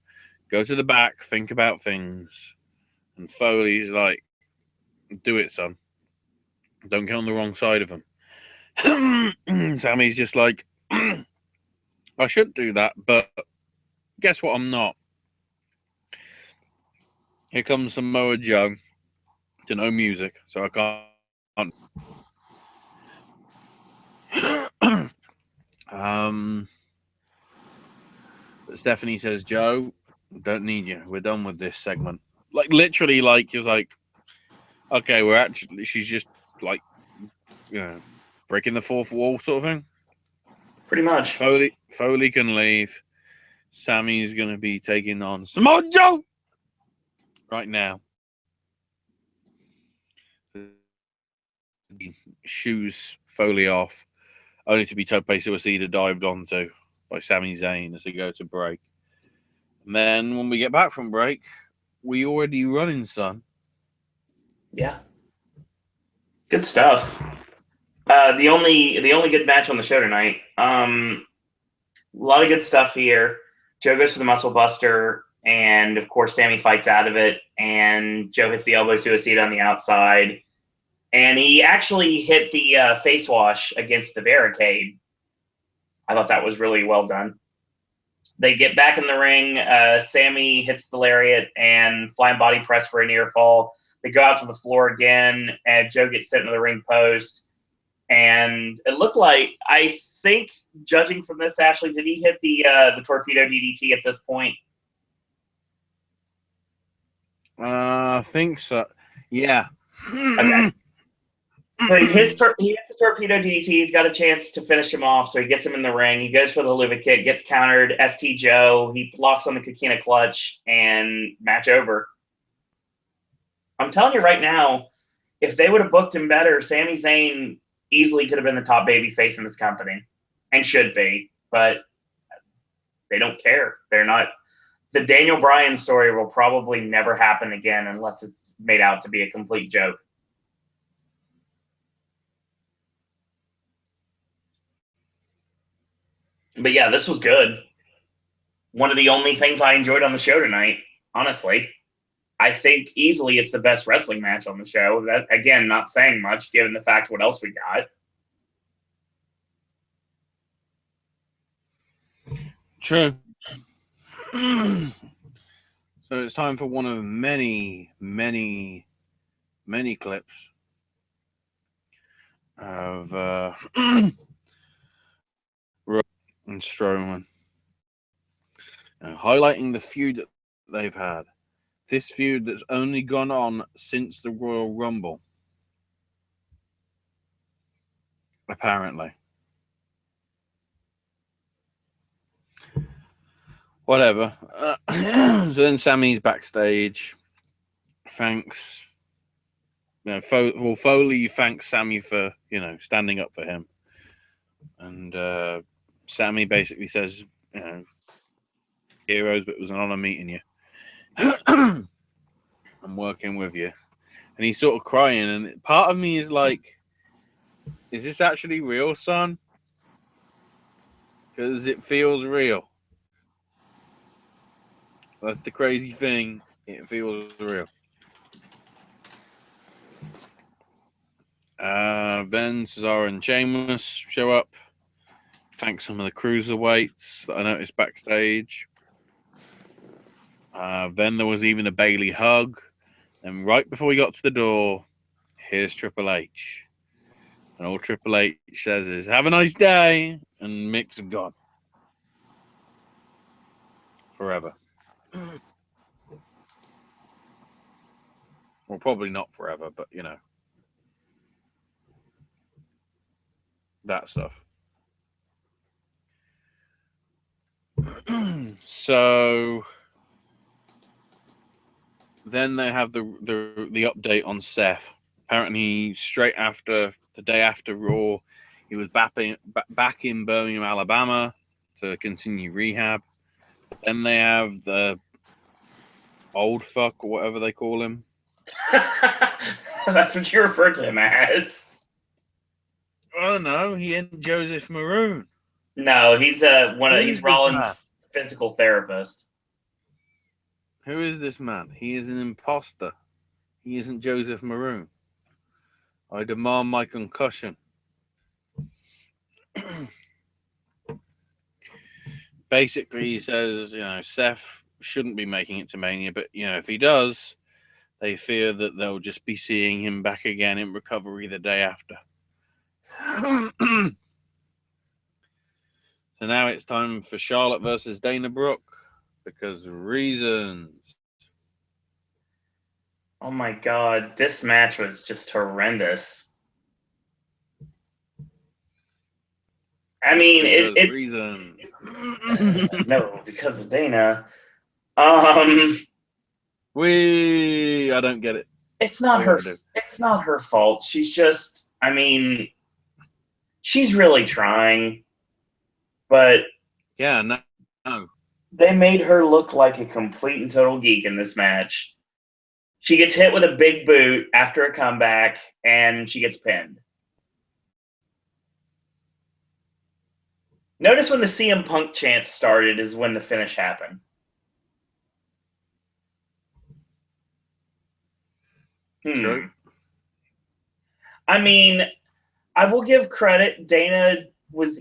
go to the back, think about things. And Foley's like, do it, son. Don't get on the wrong side of him. Sammy's just like, I should do that, but guess what? I'm not. Here comes Samoa Joe to no music, so I can't. But Stephanie says, Joe, don't need you. We're done with this segment. Like, literally, like, he's like, okay, she's just, like, breaking the fourth wall sort of thing. Pretty much. Foley can leave. Sammy's going to be taking on Samoa Joe right now. Shoes Foley off, only to be Tope Suicida dived onto by Sami Zayn as they go to break. And then when we get back from break, we already running, son. Yeah. Good stuff. The only good match on the show tonight. A lot of good stuff here. Joe goes for the muscle buster, and of course Sammy fights out of it, and Joe hits the elbow suicide on the outside, and he actually hit the face wash against the barricade. I thought that was really well done. They get back in the ring. Sammy hits the lariat and flying body press for a near fall. They go out to the floor again, and Joe gets sent into the ring post. And it looked like, I think, judging from this, Ashley, did he hit the torpedo DDT at this point? I think so. Yeah. Okay. So he hits the torpedo DDT. He's got a chance to finish him off, so he gets him in the ring. He goes for the Luva kick, gets countered. ST Joe, he locks on the Coquina clutch, and match over. I'm telling you right now, if they would have booked him better, Sami Zayn easily could have been the top baby face in this company, and should be, but they don't care. They're not. The Daniel Bryan story will probably never happen again unless it's made out to be a complete joke. But yeah, this was good. One of the only things I enjoyed on the show tonight, honestly. I think easily it's the best wrestling match on the show. That, again, not saying much given the fact what else we got. True. So it's time for one of many, many, many clips of Rowan and Strowman, highlighting the feud that they've had. This feud that's only gone on since the Royal Rumble, apparently. Whatever. So then Sammy's backstage. Thanks. Foley thanks Sammy for, standing up for him. And Sammy basically says, heroes, but it was an honor meeting you. I'm working with you. And he's sort of crying. And part of me is like, is this actually real, son? Because it feels real. That's the crazy thing. It feels real. Then Cesaro and Sheamus show up. Thanks some of the cruiserweights that I noticed backstage. Then there was even a Bailey hug. And right before we got to the door, here's Triple H. And all Triple H says is, have a nice day. And Mick's gone. Forever. Well, probably not forever, but that stuff. So then they have the update on Seth. Apparently, straight after the day after Raw, he was back in Birmingham, Alabama, to continue rehab. Then they have the old fuck or whatever they call him. That's what you refer to him as. I don't know. He ain't Joseph Maroon. No, he's he's Rollins' physical therapist. Who is this man? He is an imposter. He isn't Joseph Maroon. I demand my concussion. Basically, he says, Seth shouldn't be making it to Mania, but, if he does, they fear that they'll just be seeing him back again in recovery the day after. So now it's time for Charlotte versus Dana Brooke, because reasons. Oh my God, this match was just horrendous. I mean, it reasons. No, because of Dana. I don't get it. It's not her. It's not her fault. She's just. I mean, she's really trying, but yeah, no. They made her look like a complete and total geek in this match. She gets hit with a big boot after a comeback, and she gets pinned. Notice when the CM Punk chant started is when the finish happened. True. I mean, I will give credit. Dana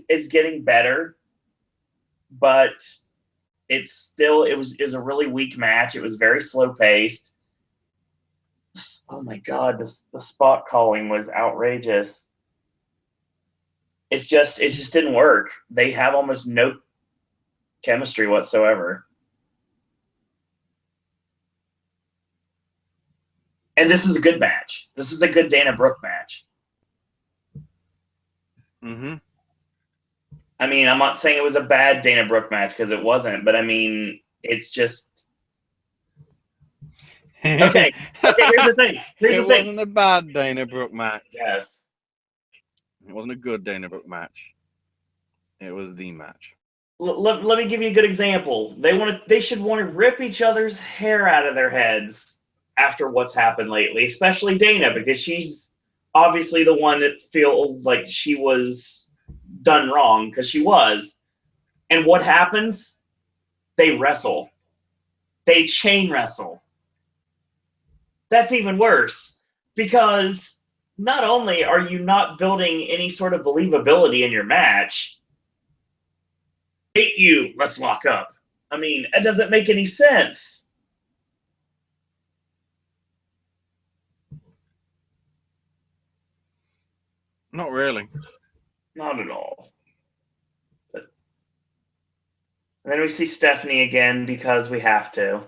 is getting better, but it was a really weak match. It was very slow paced. Oh my God, the spot calling was outrageous. It just didn't work. They have almost no chemistry whatsoever. And this is a good match. This is a good Dana Brooke match. Mm-hmm. I mean, I'm not saying it was a bad Dana Brooke match because it wasn't, but I mean, it's just okay. Here's the thing. It wasn't a bad Dana Brooke match. Yes. It wasn't a good Dana Brooke match. It was the match. Let me give you a good example. They should want to rip each other's hair out of their heads after what's happened lately, especially Dana, because she's obviously the one that feels like she was done wrong, because she was. And what happens? They wrestle. They chain wrestle. That's even worse, because not only are you not building any sort of believability in your match, hate you, let's lock up. I mean, it doesn't make any sense. Not really. Not at all. And then we see Stephanie again because we have to.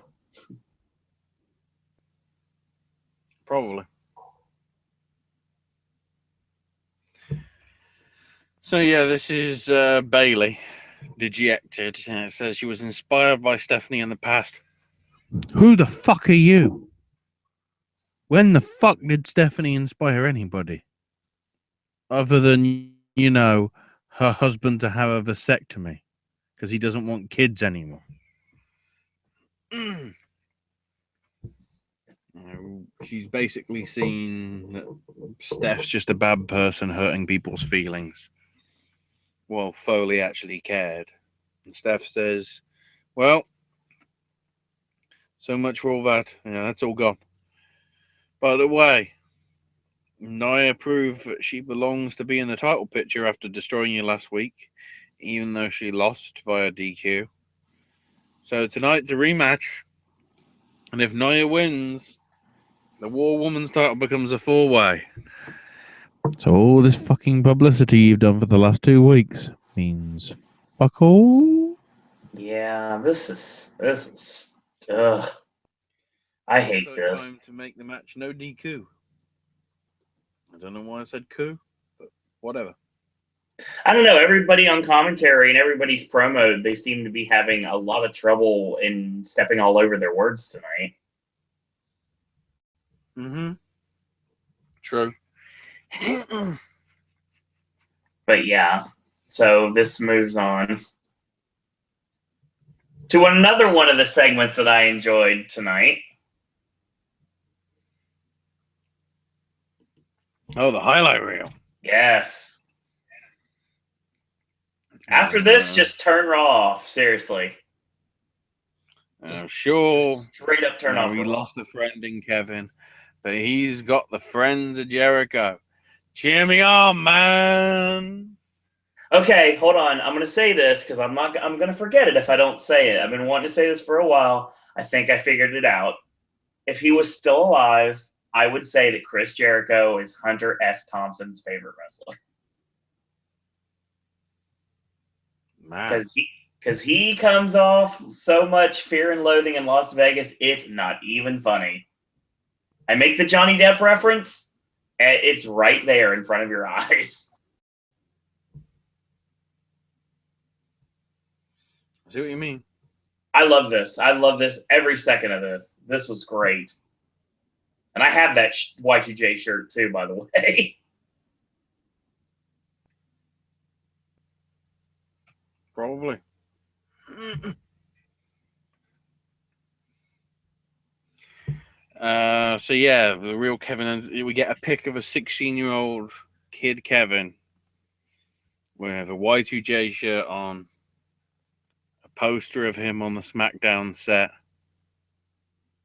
Probably. So yeah, this is Bailey. dejected. And it says she was inspired by Stephanie in the past. Who the fuck are you? When the fuck did Stephanie inspire anybody? Other than, you know, her husband to have a vasectomy because he doesn't want kids anymore. She's basically seen that Steph's just a bad person hurting people's feelings. Well, Foley actually cared. And Steph says, well, so much for all that. Yeah, that's all gone. By the way, Nia proved that she belongs to be in the title picture after destroying you last week, even though she lost via DQ. So tonight's a rematch. And if Nia wins, the War Woman's title becomes a 4-way. So all this fucking publicity you've done for the last 2 weeks means fuck all? Yeah, this is. Ugh. I hate So it's this. time to make the match no DQ. I don't know why I said coup, but whatever. I don't know. Everybody on commentary and everybody's promo, they seem to be having a lot of trouble in stepping all over their words tonight. Mm-hmm. True. But yeah, so this moves on to another one of the segments that I enjoyed tonight. Oh, the highlight reel. Yes. After this, just turn Raw off. Seriously. Sure. Just straight up turn off. He Raw. lost a friend in Kevin, but he's got the friends of Jericho. Cheer me on, man. Okay, hold on. I'm gonna say this because I'm gonna forget it if I don't say it. I've been wanting to say this for a while. I think I figured it out. If he was still alive, I would say that Chris Jericho is Hunter S. Thompson's favorite wrestler. Because he comes off so much fear and loathing in Las Vegas, it's not even funny. I make the Johnny Depp reference, and it's right there in front of your eyes. I see what you mean. I love this. I love this every second of this. This was great. And I have that Y2J shirt too, by the way. Probably. So yeah, the real Kevin. We get a pic of a 16-year-old kid Kevin with a Y2J shirt on, a poster of him on the SmackDown set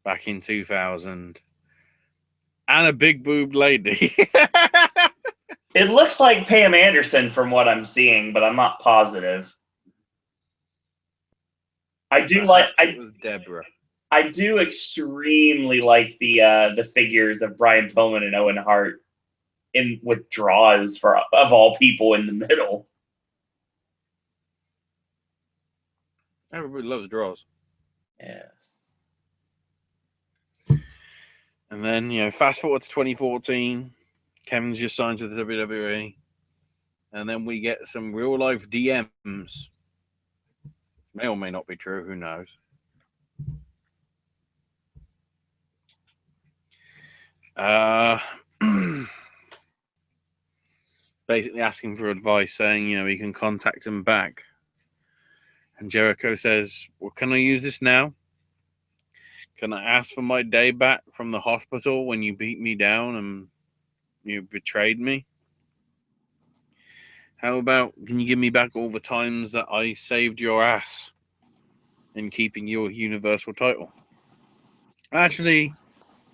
back in 2000, and a big boobed lady. It looks like Pam Anderson from what I'm seeing, but I'm not positive. It was Deborah. I do extremely like the figures of Brian Pillman and Owen Hart with draws of all people in the middle. Everybody loves draws. Yes. And then, fast forward to 2014, Kevin's just signed to the WWE. And then we get some real life DMs. May or may not be true, who knows? Basically asking for advice, saying, he can contact him back. And Jericho says, well, can I use this now? Can I ask for my day back from the hospital when you beat me down and you betrayed me? How about, can you give me back all the times that I saved your ass in keeping your Universal title? Actually,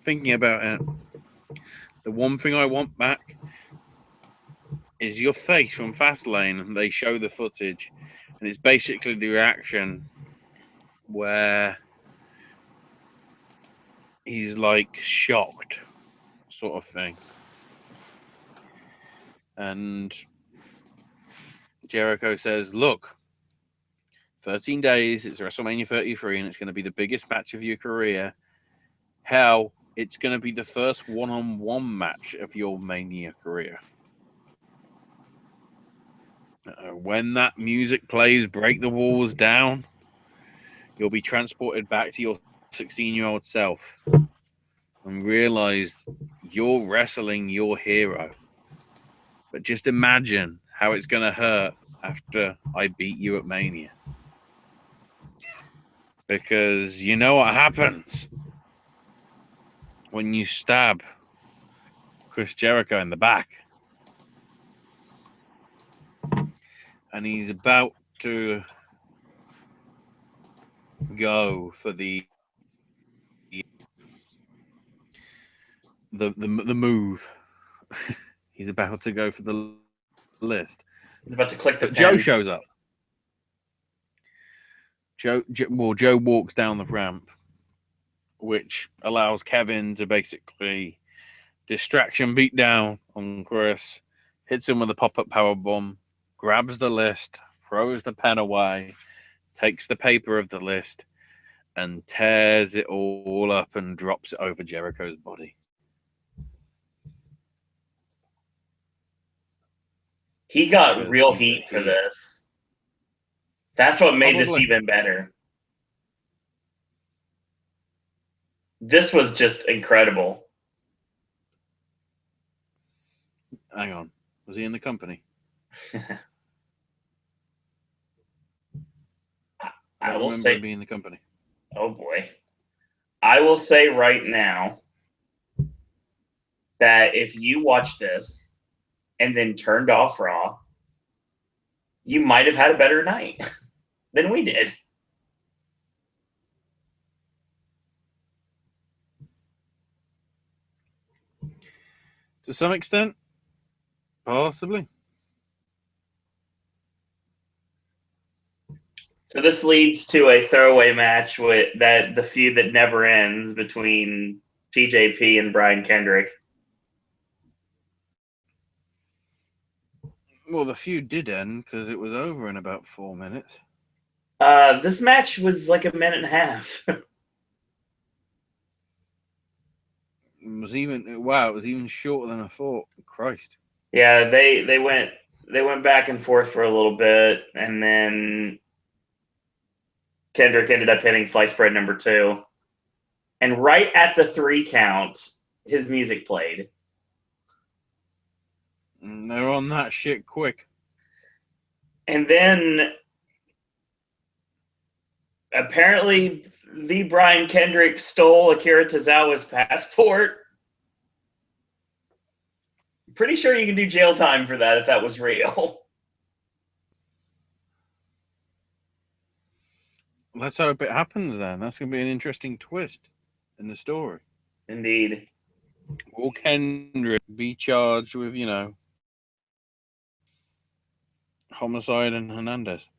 thinking about it, the one thing I want back is your face from Fastlane. And they show the footage, and it's basically the reaction where he's like shocked, sort of thing. And Jericho says, look, 13 days, it's WrestleMania 33, and it's going to be the biggest match of your career. Hell, it's going to be the first one-on-one match of your Mania career. When that music plays, Break the Walls Down, you'll be transported back to your 16-year-old self and realize you're wrestling your hero. But just imagine how it's going to hurt after I beat you at Mania. Because you know what happens when you stab Chris Jericho in the back. And he's about to go for the move. He's about to go for the list. He's about to click the But Joe pen. shows up. Joe walks down the ramp, which allows Kevin to basically distraction beat down on Chris, hits him with a pop-up powerbomb, grabs the list, throws the pen away, takes the paper of the list, and tears it all up and drops it over Jericho's body. He got real heat for this. That's what made this even better. This was just incredible. Hang on. Was he in the company? I will say, being in the company. Oh boy. I will say right now that if you watched this and then turned off Raw, you might have had a better night than we did. To some extent, possibly. So this leads to a throwaway match with the feud that never ends between TJP and Brian Kendrick. Well, the feud did end because it was over in about 4 minutes. This match was like a minute and a half. It was even shorter than I thought. Christ. Yeah, they went back and forth for a little bit, and then Kendrick ended up hitting slice bread number 2. And right at the 3 count, his music played. And they're on that shit quick. And then apparently the Brian Kendrick stole Akira Tozawa's passport. Pretty sure you can do jail time for that if that was real. Let's hope it happens then. That's going to be an interesting twist in the story. Indeed. Will Kendrick be charged with, homicide and Hernandez?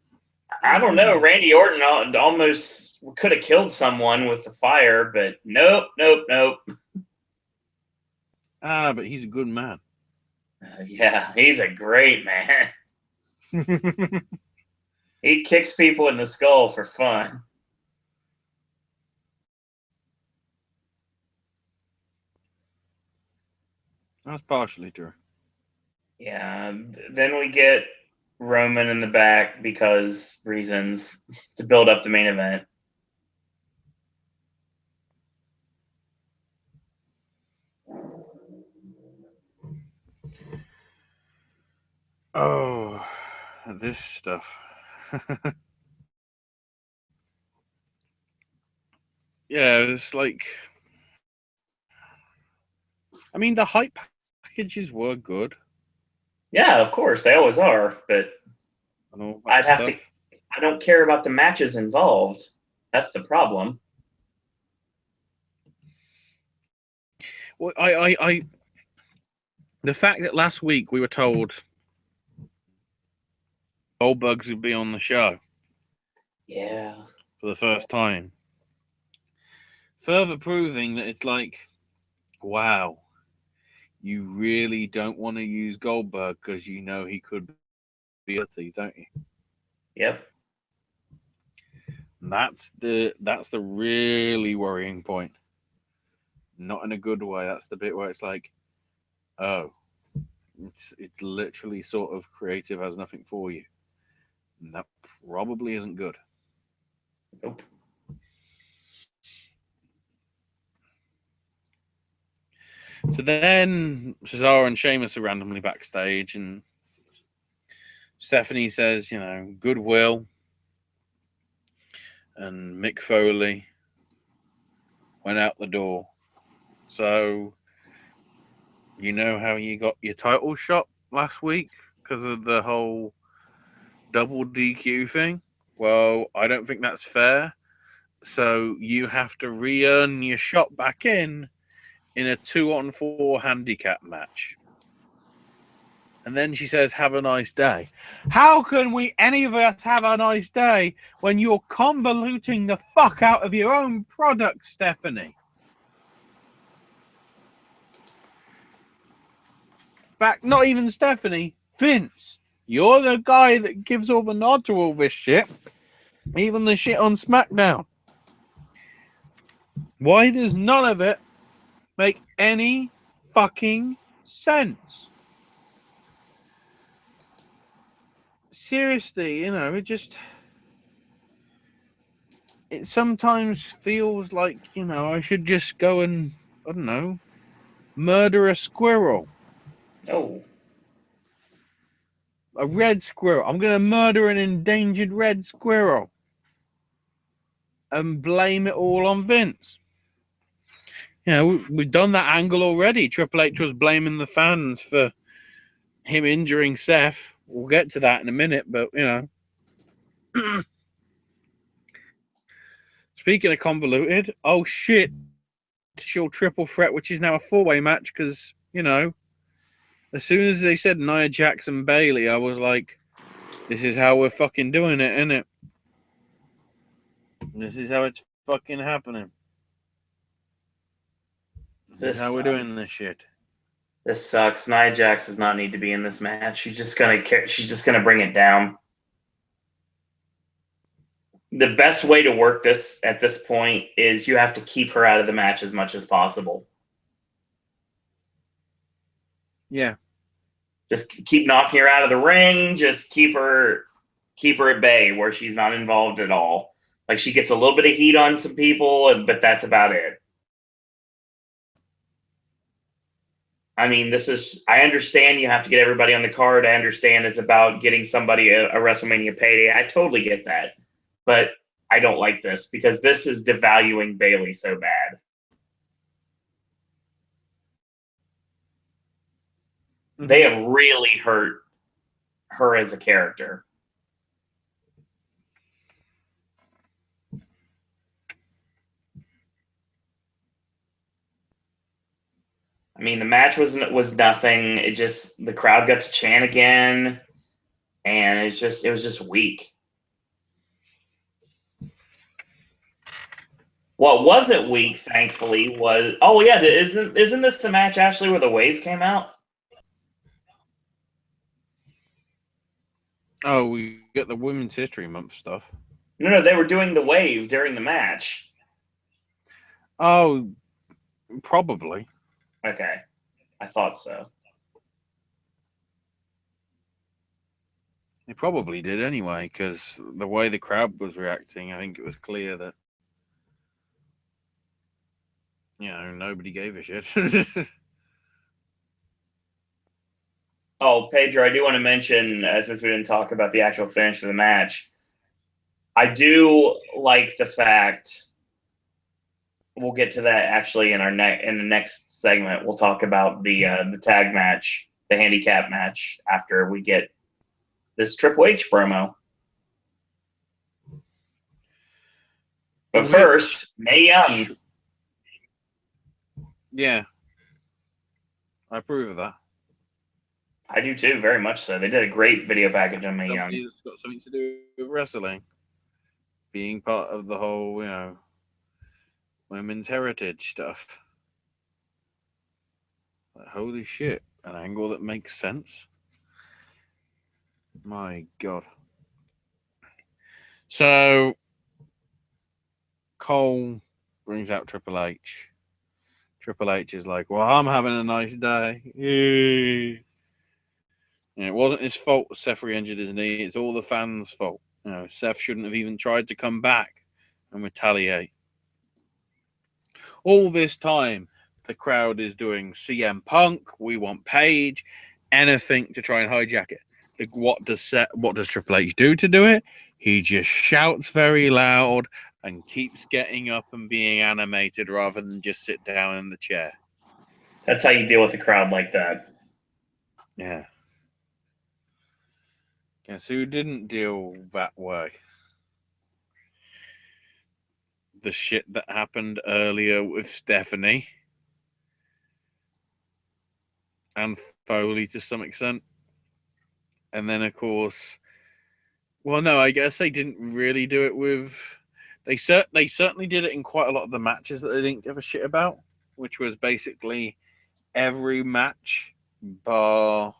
I don't know. Randy Orton almost could have killed someone with the fire, but nope. But he's a good man. Yeah, he's a great man. He kicks people in the skull for fun. That's partially true. Yeah, then we get Roman in the back because reasons to build up the main event. Oh, this stuff. Yeah, it's like, I mean, the hype packages were good. Yeah, of course, they always are, but I don't care about the matches involved. That's the problem. Well, the fact that last week we were told Goldberg's would be on the show. Yeah. For the first time. Further proving that it's like, wow, you really don't want to use Goldberg because you know he could be dirty, don't you? Yep. And that's the really worrying point. Not in a good way. That's the bit where it's like, oh, It's literally sort of creative has nothing for you. And that probably isn't good. Nope. So then Cesaro and Sheamus are randomly backstage, and Stephanie says, goodwill. And Mick Foley went out the door. So, you know how you got your title shot last week because of the whole double DQ thing? Well, I don't think that's fair. So you have to re-earn your shot back in a 2-on-4 handicap match. And then she says, have a nice day. How can any of us have a nice day when you're convoluting the fuck out of your own product, Stephanie? In fact, not even Stephanie, Vince. You're the guy that gives all the nod to all this shit. Even the shit on SmackDown. Why does none of it make any fucking sense? Seriously, it sometimes feels like, I should just go and, I don't know, murder a squirrel. No. A red squirrel. I'm going to murder an endangered red squirrel. And blame it all on Vince. We've done that angle already. Triple H was blaming the fans for him injuring Seth. We'll get to that in a minute, but, Speaking of convoluted, oh shit, she'll triple threat, which is now a 4-way match because, as soon as they said Nia Jax and Bayley, I was like, this is how we're fucking doing it, isn't it? This is how it's fucking happening. This is how we're doing this shit. This sucks. Nia Jax does not need to be in this match. She's just gonna bring it down. The best way to work this at this point is you have to keep her out of the match as much as possible. Yeah. Just keep knocking her out of the ring. Just keep her at bay where she's not involved at all. Like she gets a little bit of heat on some people, but that's about it. I mean, I understand you have to get everybody on the card. I understand it's about getting somebody a WrestleMania payday. I totally get that. But I don't like this because this is devaluing Bayley so bad. Mm-hmm. They have really hurt her as a character. I mean, the match was nothing. It just the crowd got to chant again, and it was just weak. What wasn't weak, thankfully, was isn't this the match actually where the wave came out? Oh, we get the Women's History Month stuff. No, they were doing the wave during the match. Oh, probably. Okay, I thought so. They probably did anyway, because the way the crowd was reacting, I think it was clear that nobody gave a shit. Oh, Pedro, I do want to mention, since we didn't talk about the actual finish of the match, I do like the fact. We'll get to that actually in the next segment. We'll talk about the tag match, the handicap match, after we get this Triple H promo. But first, Mae Young. Yeah, I approve of that. I do too, very much so. They did a great video package on Mae Young. It's got something to do with wrestling, being part of the whole, women's heritage stuff. Like, holy shit, an angle that makes sense. My God. So Cole brings out Triple H. Triple H is like, well, I'm having a nice day. It wasn't his fault Seth re-injured his knee. It's all the fans' fault. Seth shouldn't have even tried to come back and retaliate. All this time, the crowd is doing CM Punk, we want Paige, anything to try and hijack it. What does Triple H do to do it? He just shouts very loud and keeps getting up and being animated rather than just sit down in the chair. That's how you deal with a crowd like that. Yeah. Guess who didn't deal that way? The shit that happened earlier with Stephanie and Foley to some extent. And then, of course, well, no, I guess they didn't really do it with... They certainly did it in quite a lot of the matches that they didn't give a shit about, which was basically every match bar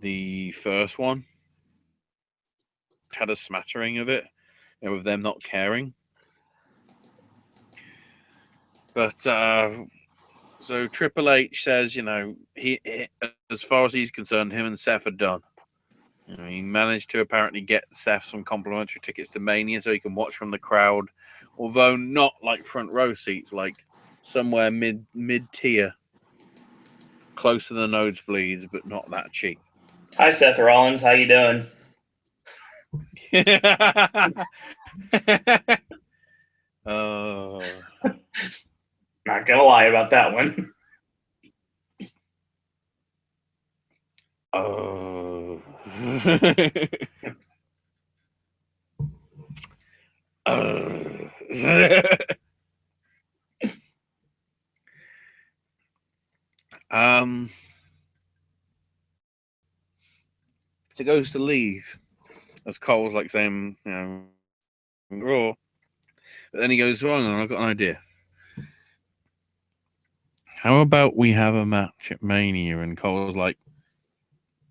the first one had a smattering of it, with them not caring. But so Triple H says, he as far as he's concerned, him and Seth are done. He managed to apparently get Seth some complimentary tickets to Mania so he can watch from the crowd, although not like front row seats, like somewhere mid-tier, close to the nosebleeds, but not that cheap. Hi, Seth Rollins. How you doing? Not gonna lie about that one. So it goes to leave, as Cole's like saying, Raw. But then he goes, "Hang on, I've got an idea. How about we have a match at Mania?" And Cole's like,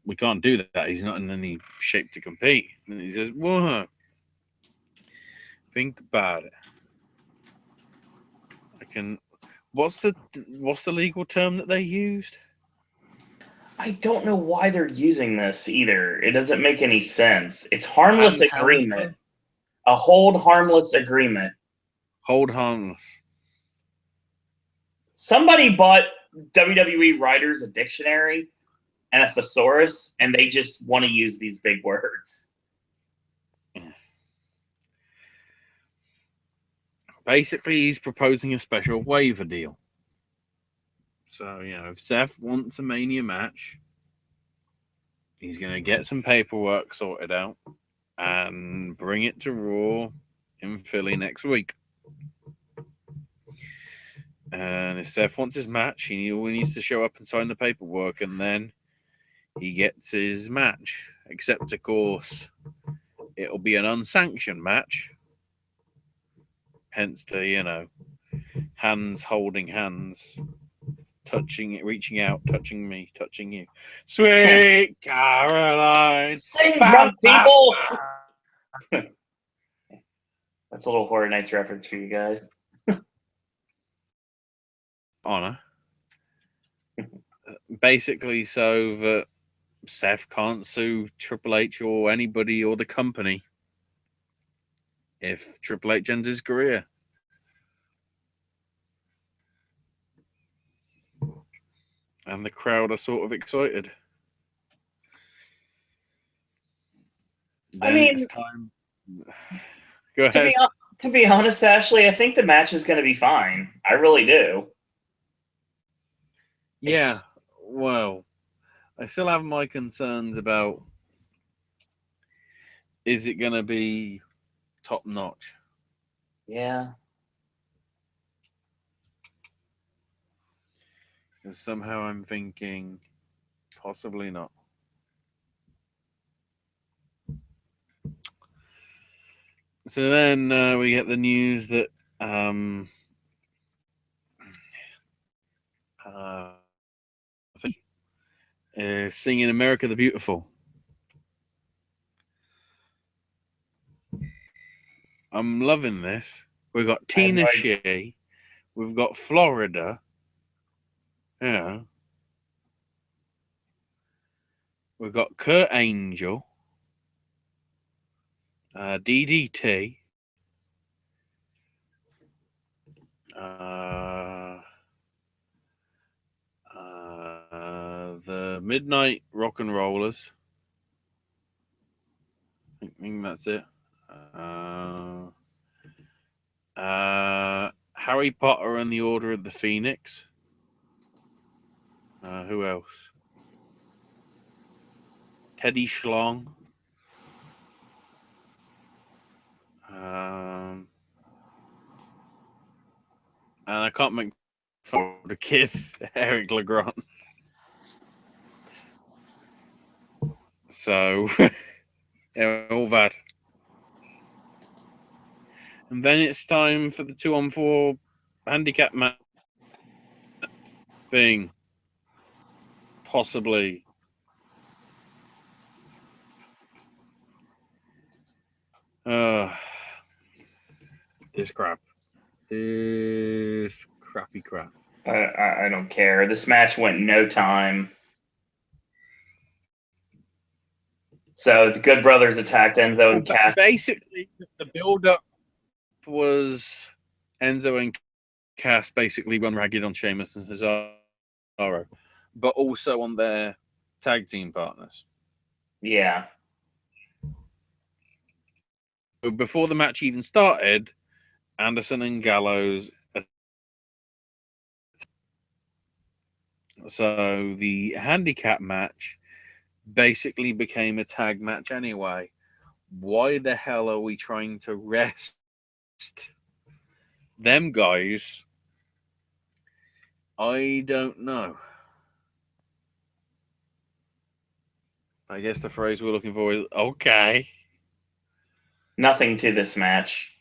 "We can't do that. He's not in any shape to compete." And he says, "What? Think about it. I can. What's the legal term that they used? I don't know why they're using this either. It doesn't make any sense. It's harmless agreement. A hold harmless agreement. Hold harmless. Somebody bought WWE Writers a dictionary and a thesaurus, and they just want to use these big words. Basically, he's proposing a special waiver deal. So, if Seth wants a Mania match, he's going to get some paperwork sorted out and bring it to Raw in Philly next week. And if Seth wants his match, he needs to show up and sign the paperwork, and then he gets his match. Except, of course, it'll be an unsanctioned match. Hence the, hands holding hands, touching, reaching out, touching me, touching you. Sweet Caroline. Sing, drunk people! That's a little Horror Nights reference for you guys. Honor. Basically, so that Seth can't sue Triple H or anybody or the company if Triple H ends his career. And the crowd are sort of excited. Then it's time. Go ahead. To be honest, Ashley, I think the match is going to be fine. I really do. Yeah, well, I still have my concerns about, is it going to be top notch? Yeah. Because somehow I'm thinking possibly not. So then we get the news that singing America the Beautiful. I'm loving this. We've got Tina Shea. We've got Florida. Yeah. We've got Kurt Angel, DDT, the Midnight Rock and Rollers. I think that's it. Harry Potter and the Order of the Phoenix. Who else? Teddy Schlong. And I can't make fun of the kid, Eric Legrand. So, yeah, all that. And then it's time for the 2-on-4 handicap match thing. Possibly. This crap. This crappy crap. I don't care. This match went no time. So the Good Brothers attacked Enzo and Cass. Basically, the build-up was Enzo and Cass basically run ragged on Sheamus and Cesaro, but also on their tag team partners. Yeah. Before the match even started, Anderson and Gallows. So the handicap match basically became a tag match anyway. Why the hell are we trying to rest them guys? I don't know. I guess the phrase we're looking for is okay. Nothing to this match.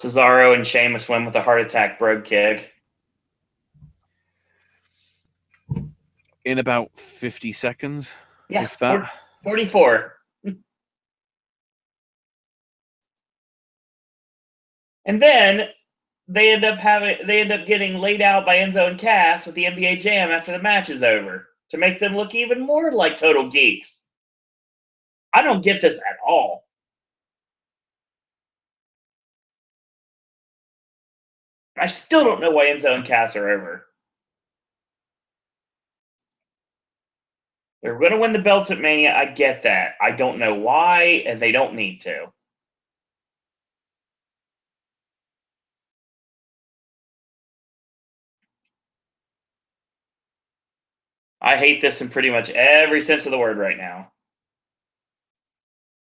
Cesaro and Sheamus win with a heart attack brogue kick. In about 50 seconds. Yeah, if that. 44. And then they end up getting laid out by Enzo and Cass with the NBA Jam after the match is over to make them look even more like total geeks. I don't get this at all. I still don't know why Enzo and Cass are over. They're going to win the belts at Mania. I get that. I don't know why, and they don't need to. I hate this in pretty much every sense of the word right now.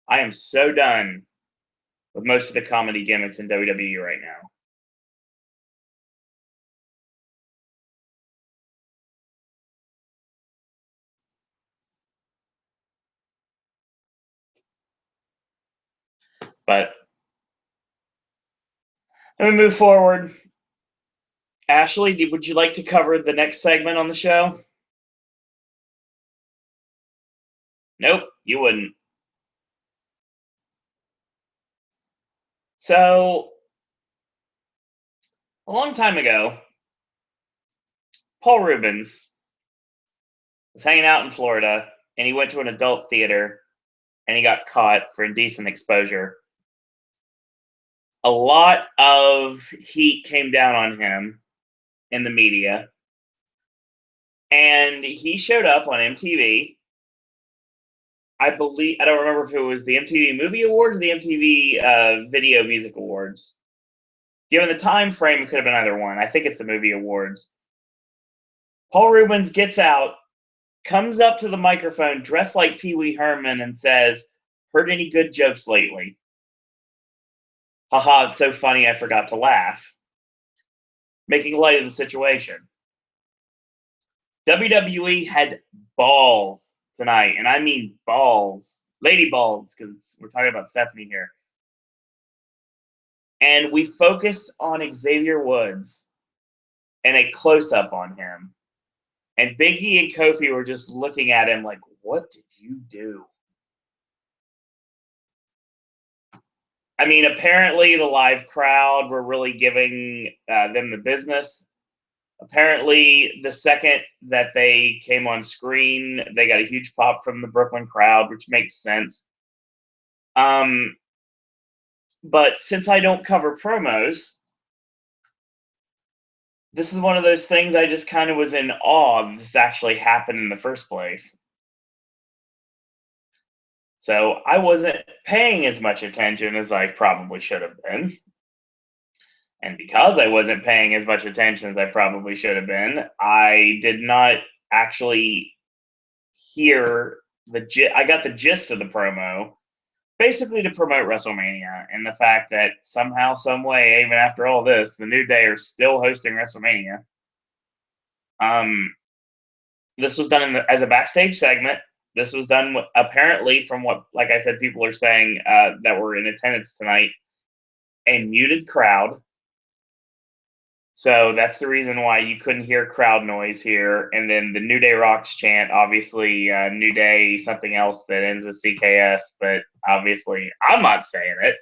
I am so done with most of the comedy gimmicks in WWE right now. But let me move forward. Ashley, would you like to cover the next segment on the show? Nope, you wouldn't. So, a long time ago, Paul Rubens was hanging out in Florida, and he went to an adult theater, and he got caught for indecent exposure. A lot of heat came down on him in the media, and he showed up on MTV. I don't remember if it was the MTV Movie Awards or the MTV Video Music Awards. Given the time frame, it could have been either one. I think it's the Movie Awards. Paul Rubens gets out, comes up to the microphone dressed like Pee Wee Herman and says, "Heard any good jokes lately?" Haha, it's so funny I forgot to laugh. Making light of the situation. WWE had balls tonight, and I mean balls. Lady balls, because we're talking about Stephanie here. And we focused on Xavier Woods and a close-up on him. And Big E and Kofi were just looking at him like, what did you do? I mean, apparently the live crowd were really giving them the business. Apparently, the second that they came on screen, they got a huge pop from the Brooklyn crowd, which makes sense. But since I don't cover promos, this is one of those things I just kind of was in awe this actually happened in the first place. So I wasn't paying as much attention as I probably should have been. And because I wasn't paying as much attention as I probably should have been, I did not actually hear I got the gist of the promo, basically to promote WrestleMania and the fact that somehow, some way, even after all this, the New Day are still hosting WrestleMania. This was done as a backstage segment. This was done apparently, from what, like I said, people are saying that were in attendance tonight, a muted crowd. So that's the reason why you couldn't hear crowd noise here. And then the New Day Rocks chant, obviously, New Day, something else that ends with CKS, but obviously I'm not saying it.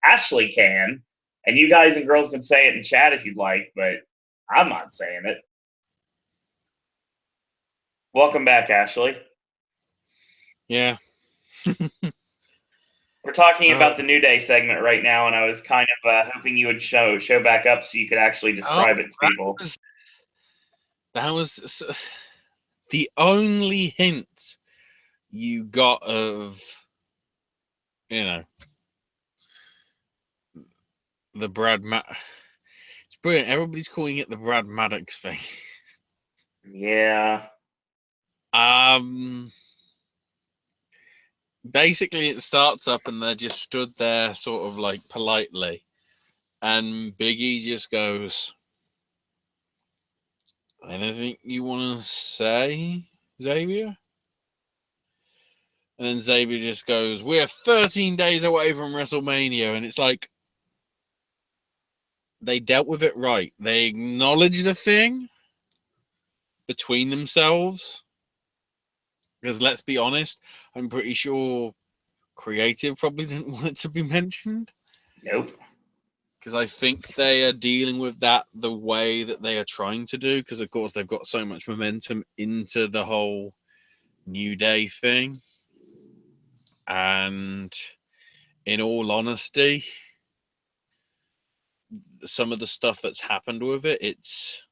Ashley can. And you guys and girls can say it in chat if you'd like, but I'm not saying it. Welcome back, Ashley. Yeah. We're talking about the New Day segment right now, and I was kind of hoping you would show back up so you could actually describe it to people. That was the only hint you got of, the Brad It's brilliant. Everybody's calling it the Brad Maddox thing. Yeah. Basically, it starts up and they're just stood there sort of like politely. And Biggie just goes, anything you want to say, Xavier? And then Xavier just goes, we're 13 days away from WrestleMania. And it's like, they dealt with it right. They acknowledged the thing between themselves. Because let's be honest, I'm pretty sure creative probably didn't want it to be mentioned. Nope. Because I think they are dealing with that the way that they are trying to do. Because, of course, they've got so much momentum into the whole New Day thing. And in all honesty, some of the stuff that's happened with it, it's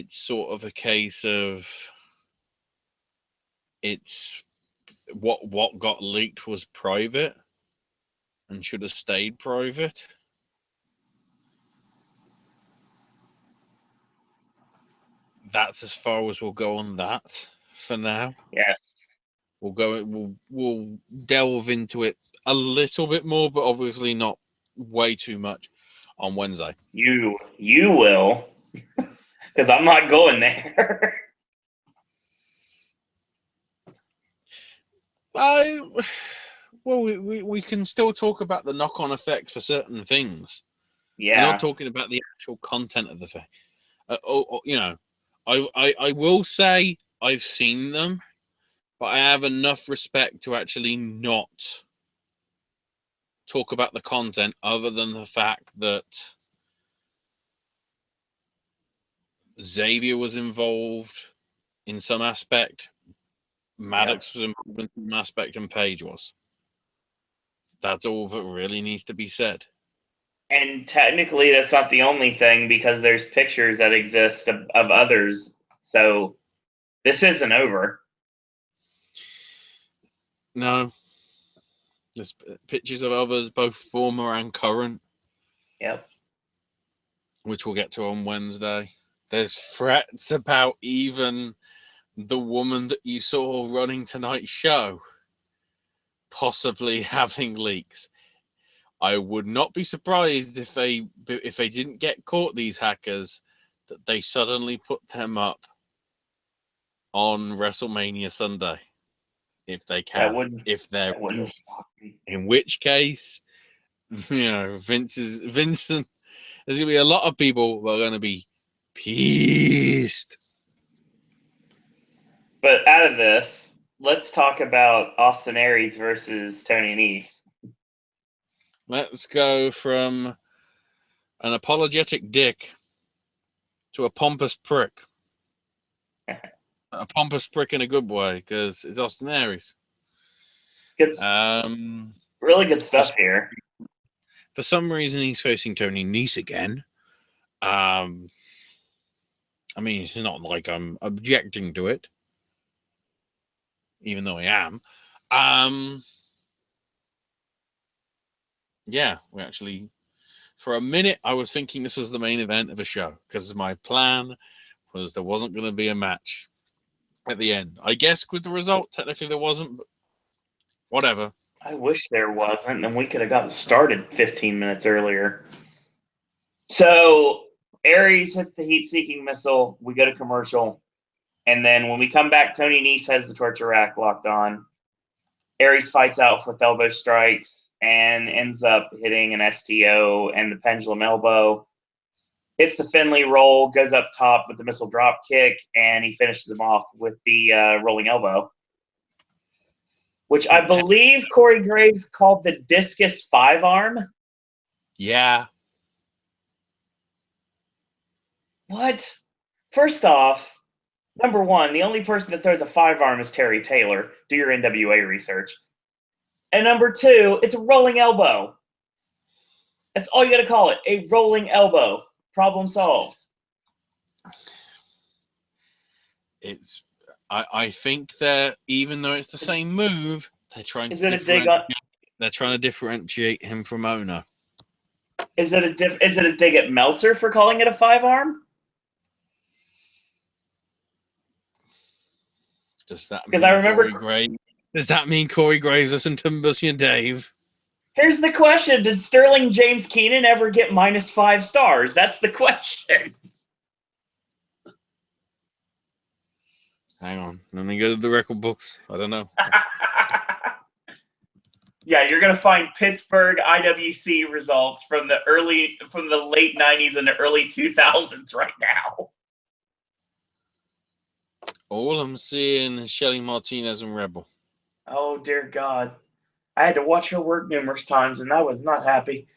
sort of a case of it's what got leaked was private and should have stayed private. That's as far as we'll go on that for now. Yes. We'll delve into it a little bit more, but obviously not way too much on Wednesday. You will, because I'm not going there. We can still talk about the knock-on effects for certain things. Yeah. We're not talking about the actual content of the thing. I will say I've seen them, but I have enough respect to actually not talk about the content other than the fact that Xavier was involved in some aspect, Maddox was involved in some aspect, and Paige was. That's all that really needs to be said. And technically, that's not the only thing, because there's pictures that exist of others. So this isn't over. No. There's pictures of others, both former and current. Yep. Which we'll get to on Wednesday. There's threats about even the woman that you saw running tonight's show possibly having leaks. I would not be surprised if they didn't get caught, these hackers, that they suddenly put them up on WrestleMania Sunday, if they can. That wouldn't stop me. In which case, Vincent. There's gonna be a lot of people who are gonna be pissed. But out of this, let's talk about Austin Aries versus Tony Nese. Let's go from an apologetic dick to a pompous prick. A pompous prick in a good way, because it's Austin Aries. It's really good stuff here. For some reason, he's facing Tony Nese again. I mean, it's not like I'm objecting to it, even though I am. Yeah, we actually, for a minute, I was thinking this was the main event of a show, because my plan was there wasn't going to be a match at the end. I guess with the result, technically there wasn't, but whatever. I wish there wasn't, and we could have gotten started 15 minutes earlier. So Aries hits the heat-seeking missile. We go to commercial. And then when we come back, Tony Nese has the torture rack locked on. Aries fights out with elbow strikes and ends up hitting an STO and the pendulum elbow. Hits the Finley roll, goes up top with the missile drop kick, and he finishes him off with the rolling elbow, which I believe Corey Graves called the discus 5-arm. Yeah. What? First off, number one, the only person that throws a 5-arm is Terry Taylor. Do your NWA research. And number two, it's a rolling elbow. That's all you got to call it, a rolling elbow. Problem solved. I think that even though it's the same move, they're trying to differentiate him from Ona. Is it a dig at Meltzer for calling it a 5-arm? Does that Because mean I remember Corey Graves? Does that mean Corey Graves listened to Bussy and Dave? Here's the question: did Sterling James Keenan ever get -5 stars? That's the question. Hang on, let me go to the record books. I don't know. Yeah, you're gonna find Pittsburgh IWC results from the late '90s and the early 2000s right now. All I'm seeing is Shelly Martinez and Rebel. Oh dear God, I had to watch her work numerous times, and I was not happy.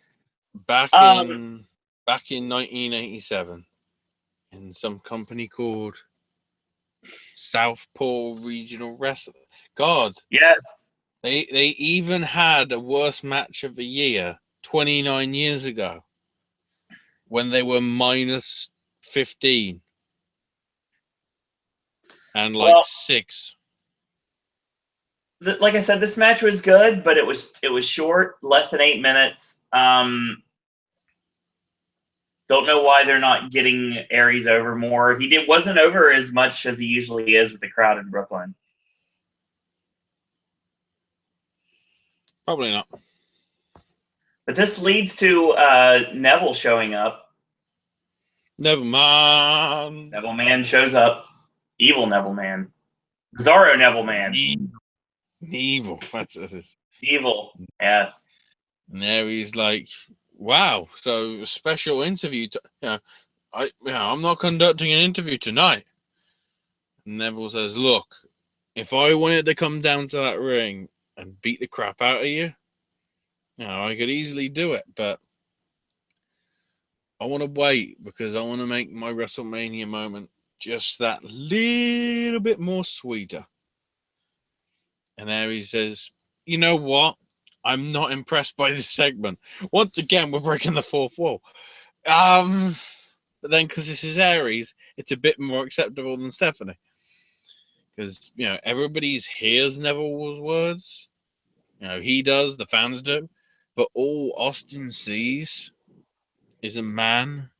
Back in 1987, in some company called Southpaw Regional Wrestling. God, Yes, they even had a worst match of the year 29 years ago when they were -15 and like 6. like I said, this match was good, but it was short, less than 8 minutes. Don't know why they're not getting Aries over more. He wasn't over as much as he usually is with the crowd in Brooklyn. Probably not. But this leads to Neville showing up. Never mind. Neville Man shows up. Evil Neville Man. Bizarro Neville Man. Evil. That's what it is. Evil. Yes. And there he's like, wow, so a special interview. I'm not conducting an interview tonight. And Neville says, look, if I wanted to come down to that ring and beat the crap out of you, I could easily do it, but I want to wait because I want to make my WrestleMania moment just that little bit more sweeter. And there he says, you know what? I'm not impressed by this segment. Once again, we're breaking the fourth wall. But then because this is Aries, it's a bit more acceptable than Stephanie. Because, everybody hears Neville's words. He does, the fans do. But all Austin sees is a man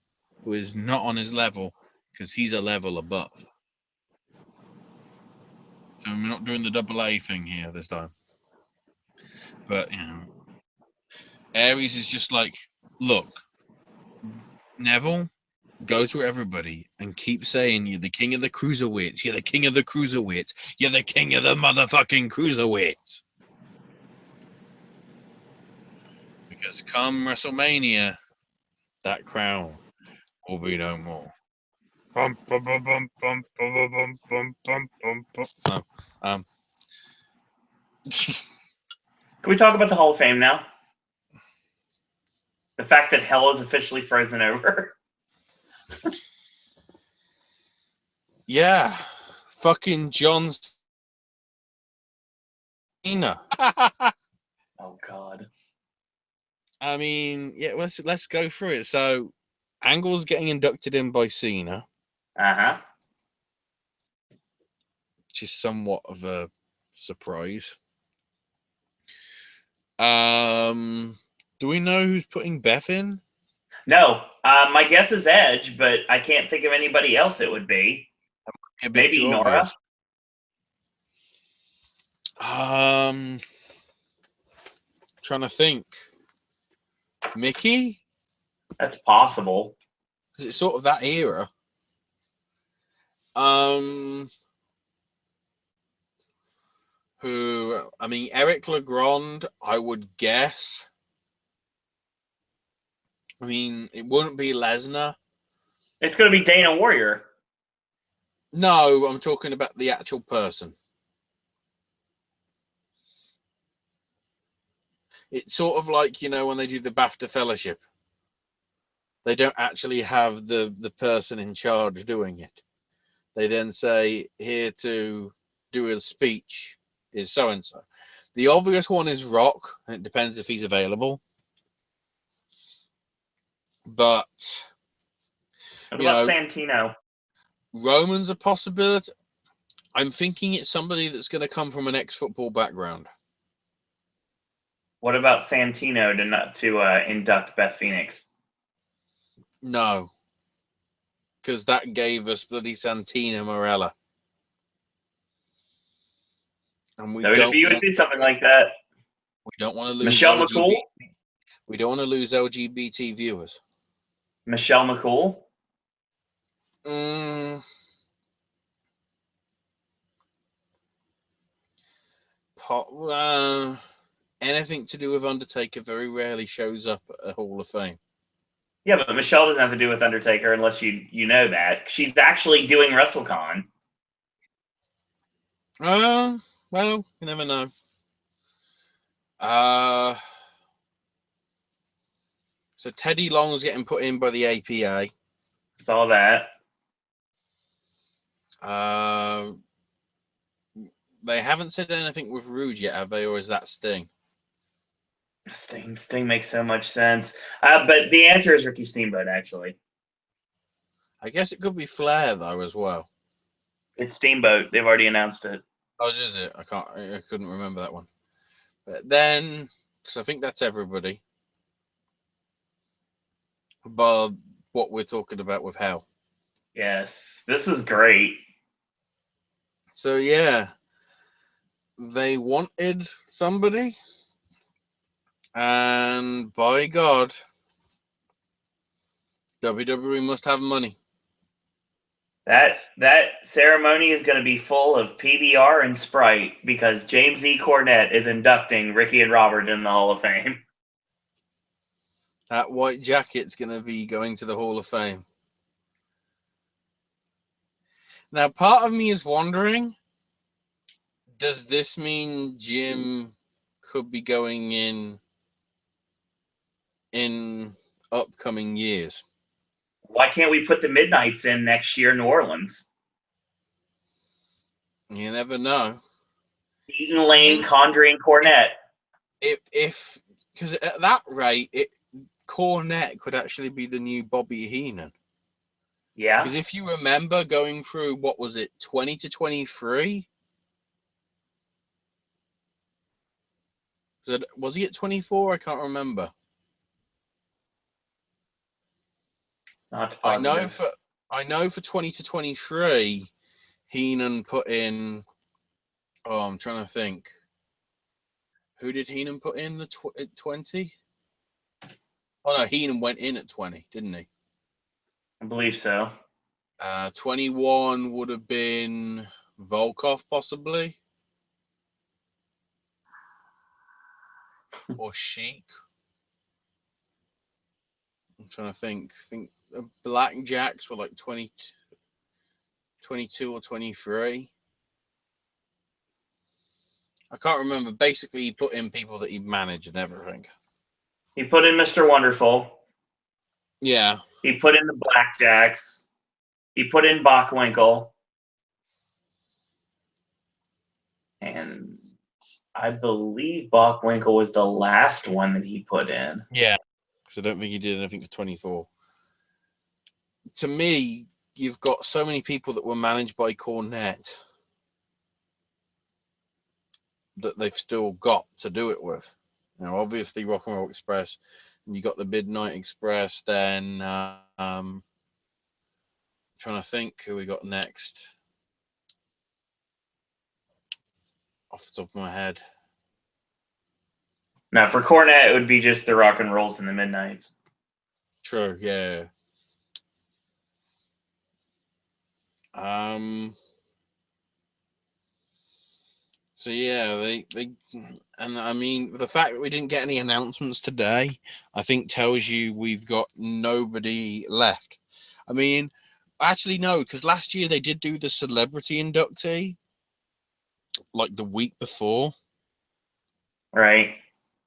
who is not on his level because he's a level above. So we're not doing the double A thing here this time. But, Aries is just like, look, Neville, go to everybody and keep saying you're the king of the cruiserweights, you're the king of the cruiserweights, you're the king of the motherfucking cruiserweights. Because come WrestleMania, that crown will be no more. Can we talk about the Hall of Fame now? The fact that hell is officially frozen over. Yeah, fucking John Cena. Oh God. I mean, yeah, let's go through it. So, Angle's getting inducted in by Cena, Uh-huh. which is somewhat of a surprise. Do we know who's putting Beth in? No, my guess is Edge, but I can't think of anybody else it would be. A bit Maybe too Nora. obvious. Trying to think. Mickey? That's possible. Because it's sort of that era. Who? I mean, Eric Legrand, I would guess. I mean, it wouldn't be Lesnar. It's going to be Dana Warrior. No, I'm talking about the actual person. It's sort of like, you know, when they do the BAFTA Fellowship. They don't actually have the person in charge doing it. They then say, here to do a speech is so-and-so. The obvious one is Rock, and it depends if he's available. But, What you about know, Santino? Roman's a possibility. I'm thinking it's somebody that's going to come from an ex-football background. What about Santino to induct Beth Phoenix? No. Because that gave us bloody Santina Morella. And we WWE would do something like that. We don't want to lose Michelle McCool? We don't want to lose LGBT viewers. Michelle McCool? Anything to do with Undertaker very rarely shows up at a Hall of Fame. Yeah, but Michelle doesn't have to do with Undertaker unless you know that. She's actually doing WrestleCon. Well, you never know. So Teddy Long's getting put in by the APA. Saw that. They haven't said anything with Rude yet, have they? Or is that Sting? Sting makes so much sense. But the answer is Ricky Steamboat, actually. I guess it could be Flair, though, as well. It's Steamboat. They've already announced it. Oh, is it? I couldn't remember that one. But then, because I think that's everybody. But what we're talking about with Hell. Yes. This is great. So, yeah. They wanted somebody. And by God, WWE must have money. That ceremony is going to be full of PBR and Sprite because James E. Cornette is inducting Ricky and Robert in the Hall of Fame. That white jacket's going to be going to the Hall of Fame. Now, part of me is wondering, does this mean Jim could be going in upcoming years? Why can't we put the Midnights in next year in New Orleans? You never know. Eaton Lane, Condrey, and Cornette. If because at that rate, Cornette could actually be the new Bobby Heenan. Yeah. Because if you remember going through, what was it, 20 to 23? Was he at 24? I can't remember. Not I positive. know for 20 to 23, Heenan put in. Oh, I'm trying to think. Who did Heenan put in at 20? Oh no, Heenan went in at 20, didn't he? I believe so. 21 would have been Volkov, possibly, or Sheik. I'm trying to think. Blackjacks were like 22 or 23. I can't remember. Basically, he put in people that he managed and everything. He put in Mr. Wonderful. Yeah. He put in the Blackjacks. He put in Bockwinkel. I believe Bockwinkel was the last one that he put in. Yeah, because I don't think he did anything for 24. To me, you've got so many people that were managed by Cornette that they've still got to do it with. Now, obviously, Rock and Roll Express, and you got the Midnight Express. Then, trying to think who we got next off the top of my head. Now, for Cornette, it would be just the Rock and Rolls and the Midnights. True, yeah. So yeah, they and I mean the fact that we didn't get any announcements today, I think tells you we've got nobody left. I mean, actually no, because last year they did do the celebrity inductee like the week before, Right.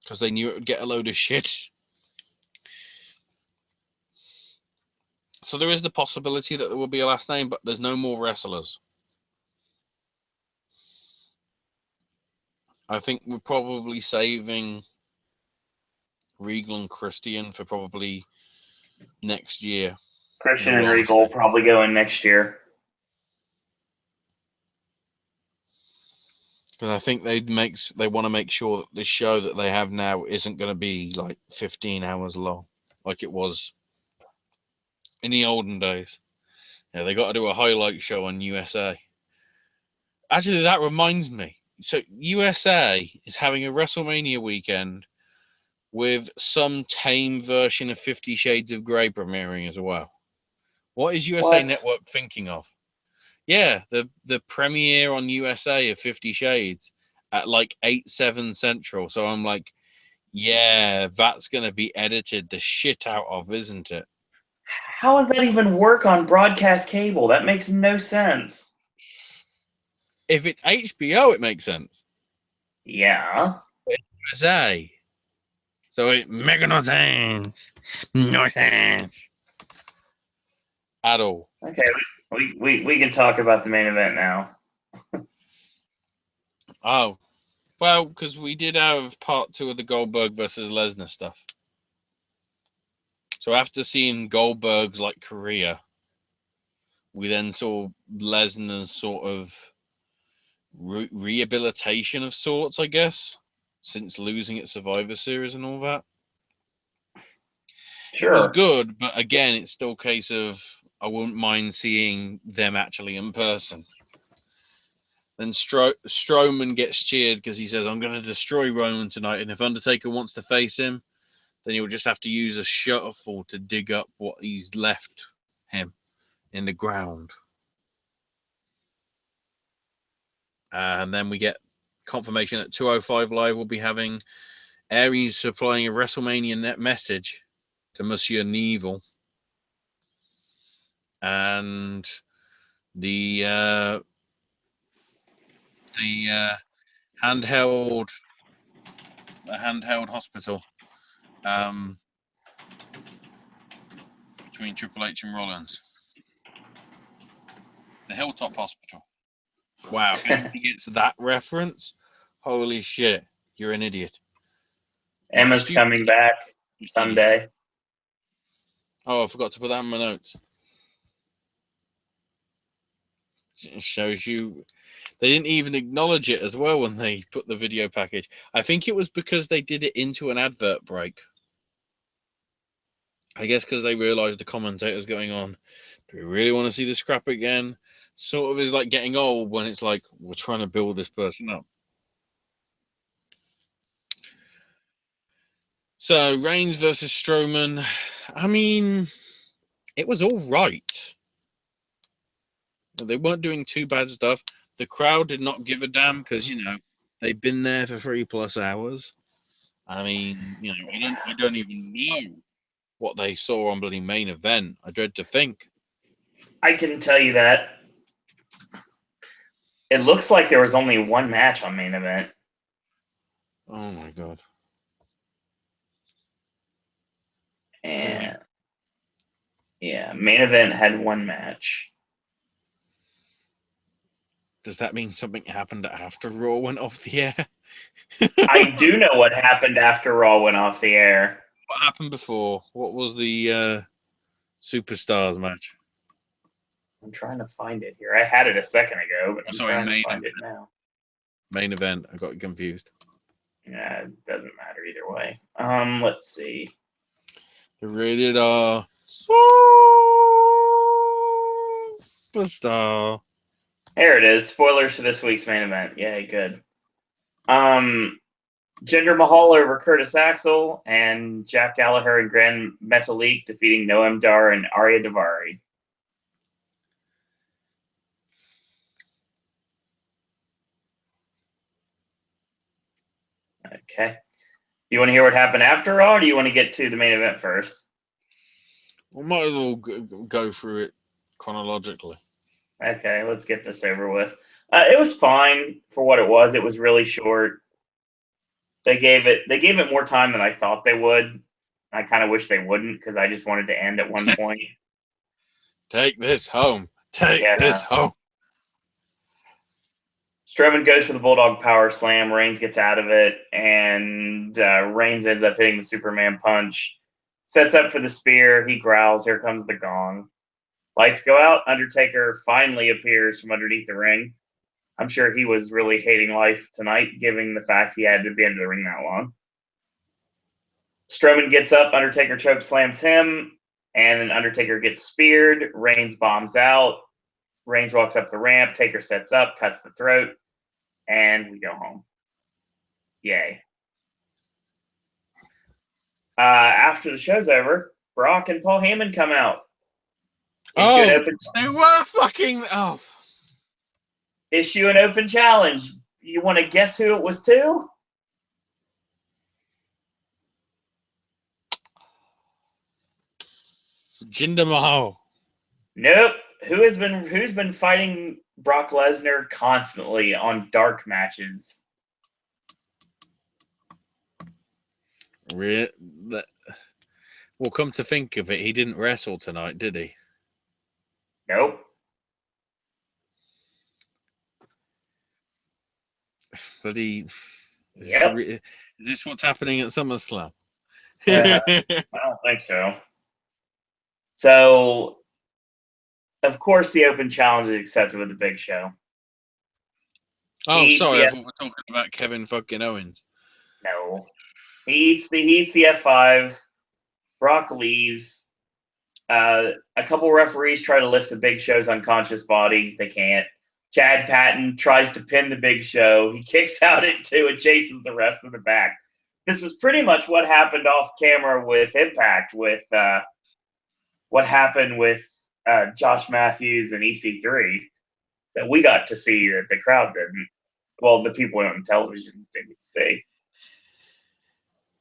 because they knew it would get a load of shit. So there is the possibility that there will be a last name, but there's no more wrestlers. I think we're probably saving Regal and Christian for probably next year. Christian and Regal will probably go in next year. Because I think they want to make sure that the show that they have now isn't going to be like 15 hours long, like it was in the olden days. Yeah, they got to do a highlight show on USA. Actually, that reminds me. So USA is having a WrestleMania weekend with some tame version of 50 Shades of Grey premiering as well. What is USA What? Network thinking of? Yeah, the premiere on USA of 50 Shades at like 8/7 Central. So I'm like, yeah, that's going to be edited the shit out of, isn't it? How does that even work on broadcast cable? That makes no sense. If it's HBO, it makes sense. Yeah. USA. So it makes no sense. No sense. At all. Okay, we can talk about the main event now. Oh. Well, because we did have part 2 of the Goldberg versus Lesnar stuff. So after seeing Goldberg's like career, we then saw Lesnar's sort of rehabilitation of sorts, I guess, since losing at Survivor Series and all that. Sure. It was good, but again, it's still a case of I wouldn't mind seeing them actually in person. Then Strowman gets cheered because he says, I'm going to destroy Roman tonight, and if Undertaker wants to face him, then he'll just have to use a shovel to dig up what he's left him in the ground. And then we get confirmation that 205 Live will be having Aries supplying a WrestleMania net message to Monsieur Neville. And the handheld hospital between Triple H and Rollins. The Hilltop Hospital. Wow, if anybody gets that reference, holy shit, you're an idiot. Emma's coming back someday. Oh, I forgot to put that in my notes. It shows you they didn't even acknowledge it as well when they put the video package. I think it was because they did it into an advert break. I guess because they realized the commentators going on, do we really want to see the scrap again? Sort of is like getting old when it's like, we're trying to build this person up. So, Reigns versus Strowman. I mean, it was all right. They weren't doing too bad stuff. The crowd did not give a damn because, you know, they've been there for 3+ hours. I mean, you know, I don't even know what they saw on bloody main event. I dread to think. I can tell you that. It looks like there was only one match on main event. Oh my god. And yeah, main event had one match. Does that mean something happened after Raw went off the air? I do know what happened after Raw went off the air. What happened before? What was the Superstars match? I'm trying to find it here. I had it a second ago, but I'm Sorry, trying to main find it now. Main event. I got confused. Yeah, it doesn't matter either way. Let's see. The rated R Superstar. Here it is. Spoilers for this week's main event. Yay, good. Jinder Mahal over Curtis Axel, and Jack Gallagher and Grand Metalik defeating Noam Dar and Arya Daivari. Okay. Do you want to hear what happened after Raw, or do you want to get to the main event first? We might as well go through it chronologically. Okay, let's get this over with. It was fine for what it was. It was really short. They gave it more time than I thought they would. I kind of wish they wouldn't, because I just wanted to end at one point. Take this home. Take this home. Strowman goes for the Bulldog Power Slam. Reigns gets out of it, and Reigns ends up hitting the Superman punch. Sets up for the spear. He growls. Here comes the gong. Lights go out. Undertaker finally appears from underneath the ring. I'm sure he was really hating life tonight, given the fact he had to be under the ring that long. Strowman gets up. Undertaker choke slams him, and Undertaker gets speared. Reigns bombs out. Reigns walks up the ramp. Taker sets up, cuts the throat, and we go home. Yay. After the show's over, Brock and Paul Heyman come out. They were fucking Issue an open challenge. You want to guess who it was to? Jinder Mahal. Nope. Who's been fighting Brock Lesnar constantly on dark matches? Well, come to think of it, he didn't wrestle tonight, did he? Nope. But he. Yep. Is this what's happening at SummerSlam? I don't think so. So, of course, the open challenge is accepted with the Big Show. Sorry, I thought we were talking about Kevin fucking Owens. No. He eats the F5. Brock leaves. A couple referees try to lift the Big Show's unconscious body. They can't. Chad Patton tries to pin the Big Show. He kicks out at 2 and chases the refs in the back. This is pretty much what happened off camera with Impact, with what happened with Josh Matthews and EC3 that we got to see that the crowd didn't. Well, the people on television didn't see.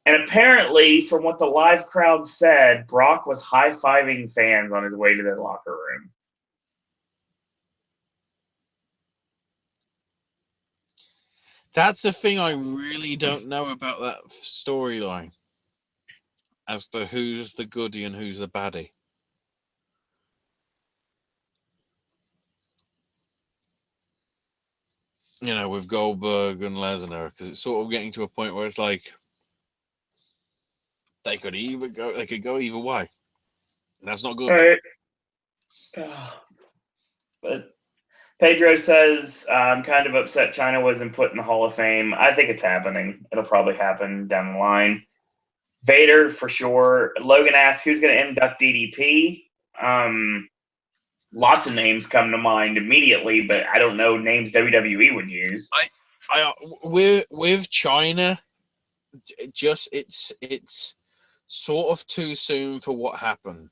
And apparently, from what the live crowd said, Brock was high-fiving fans on his way to the locker room. That's the thing I really don't know about that storyline. As to who's the goodie and who's the baddie. You know, with Goldberg and Lesnar, because it's sort of getting to a point where it's like they could go either way. And that's not good. All right. But Pedro says, I'm kind of upset China wasn't put in the Hall of Fame. I think it's happening. It'll probably happen down the line. Vader, for sure. Logan asks, who's going to induct DDP? Lots of names come to mind immediately, but I don't know names WWE would use. With China, it's sort of too soon for what happened.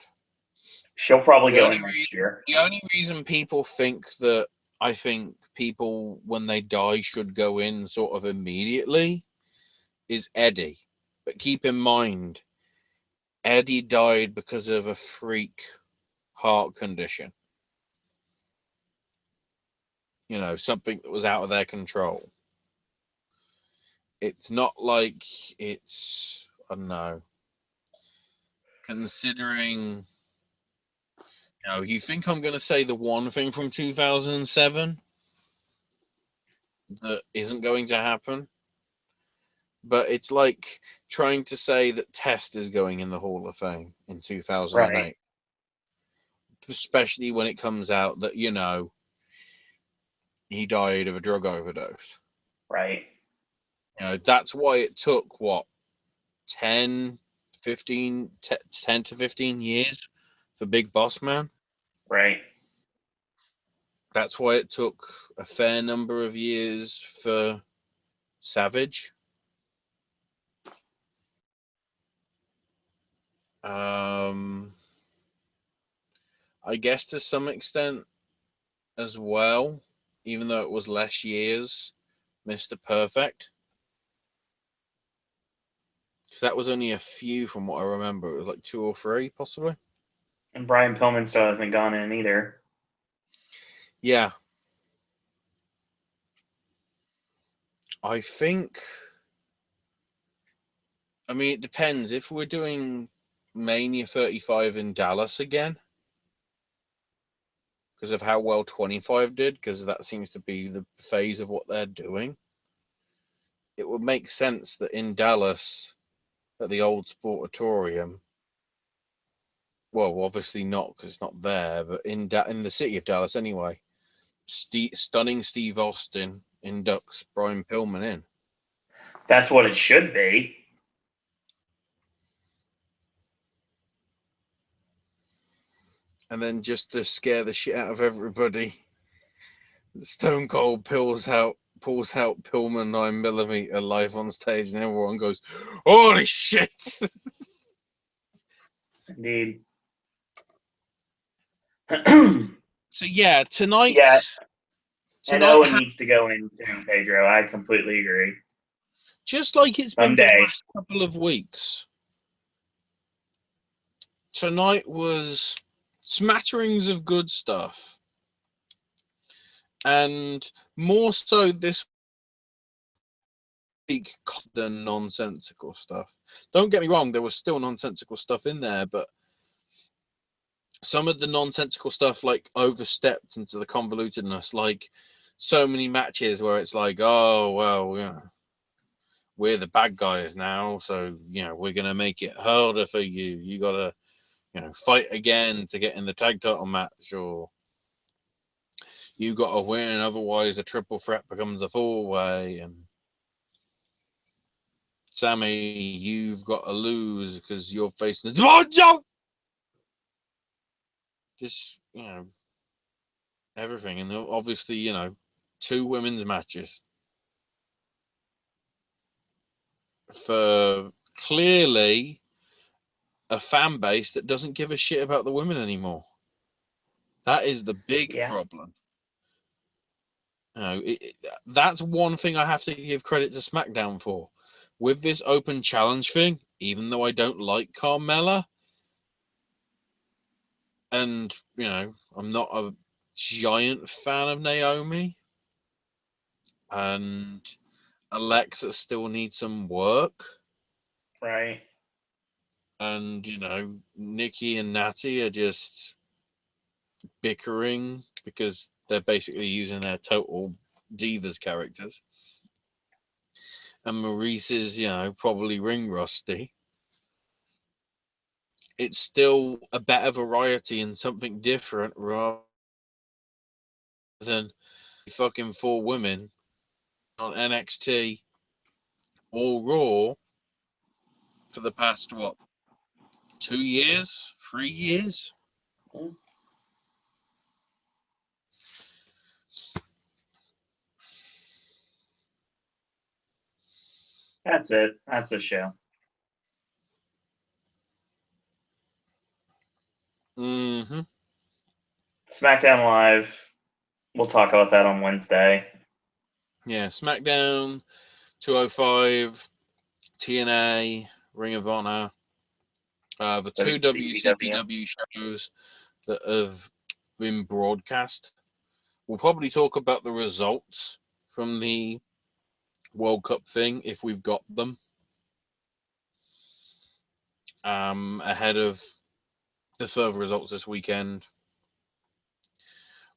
She'll probably go in next year. The only reason people think that I think people, when they die, should go in sort of immediately is Eddie. But keep in mind, Eddie died because of a freak heart condition. You know, something that was out of their control. It's not like it's, I don't know, considering, you know, you think I'm going to say the one thing from 2007 that isn't going to happen? but it's like trying to say that Test is going in the Hall of Fame in 2008. Right. Especially when it comes out that, you know, he died of a drug overdose. Right. You know, that's why it took, what, 10 to 15 years for Big Boss Man. Right. That's why it took a fair number of years for Savage. I guess to some extent as well, even though it was less years, Mr. Perfect. Because that was only a few from what I remember. It was like 2 or 3, possibly. And Brian Pillman still hasn't gone in either. Yeah. I think. I mean, it depends. If we're doing Mania 35 in Dallas again, because of how well 25 did, because that seems to be the phase of what they're doing, it would make sense that in Dallas, at the old Sportatorium, well, obviously not because it's not there, but in the city of Dallas anyway, stunning Steve Austin inducts Brian Pillman in. That's what it should be. And then just to scare the shit out of everybody, Stone Cold pulls out Pillman 9mm live on stage, and everyone goes, "Holy shit!" Indeed. So yeah, tonight. Yeah. And Tonight, Owen needs to go in too, Pedro. I completely agree. just like it's been the Someday. last couple of weeks, tonight was smatterings of good stuff, and more so this week than nonsensical stuff. Don't get me wrong, there was still nonsensical stuff in there, but some of the nonsensical stuff like overstepped into the convolutedness, like so many matches where it's like, oh well, you know, we're the bad guys now, so you know we're gonna make it harder for you. You gotta, you know, fight again to get in the tag title match, or you gotta win, otherwise a triple threat becomes a 4-way, and Sammy, you've got to lose because you're facing the Mojo. Just, you know, everything, and obviously, you know, 2 women's matches for clearly a fan base that doesn't give a shit about the women anymore. That is the big problem. You know, that's one thing I have to give credit to SmackDown for. With this open challenge thing, even though I don't like Carmella, and, you know, I'm not a giant fan of Naomi, and Alexa still needs some work. Right. And, you know, Nikki and Natty are just bickering because they're basically using their total divas characters. And Maurice is, you know, probably ring rusty. It's still a better variety and something different rather than fucking 4 women on NXT or Raw for the past, what, 2 years? 3 years? That's it. That's a show. Mm-hmm. SmackDown Live. We'll talk about that on Wednesday. Yeah, SmackDown, 205, TNA, Ring of Honor, the 2 WCPW shows that have been broadcast. We'll probably talk about the results from the World Cup thing if we've got them ahead of the further results this weekend.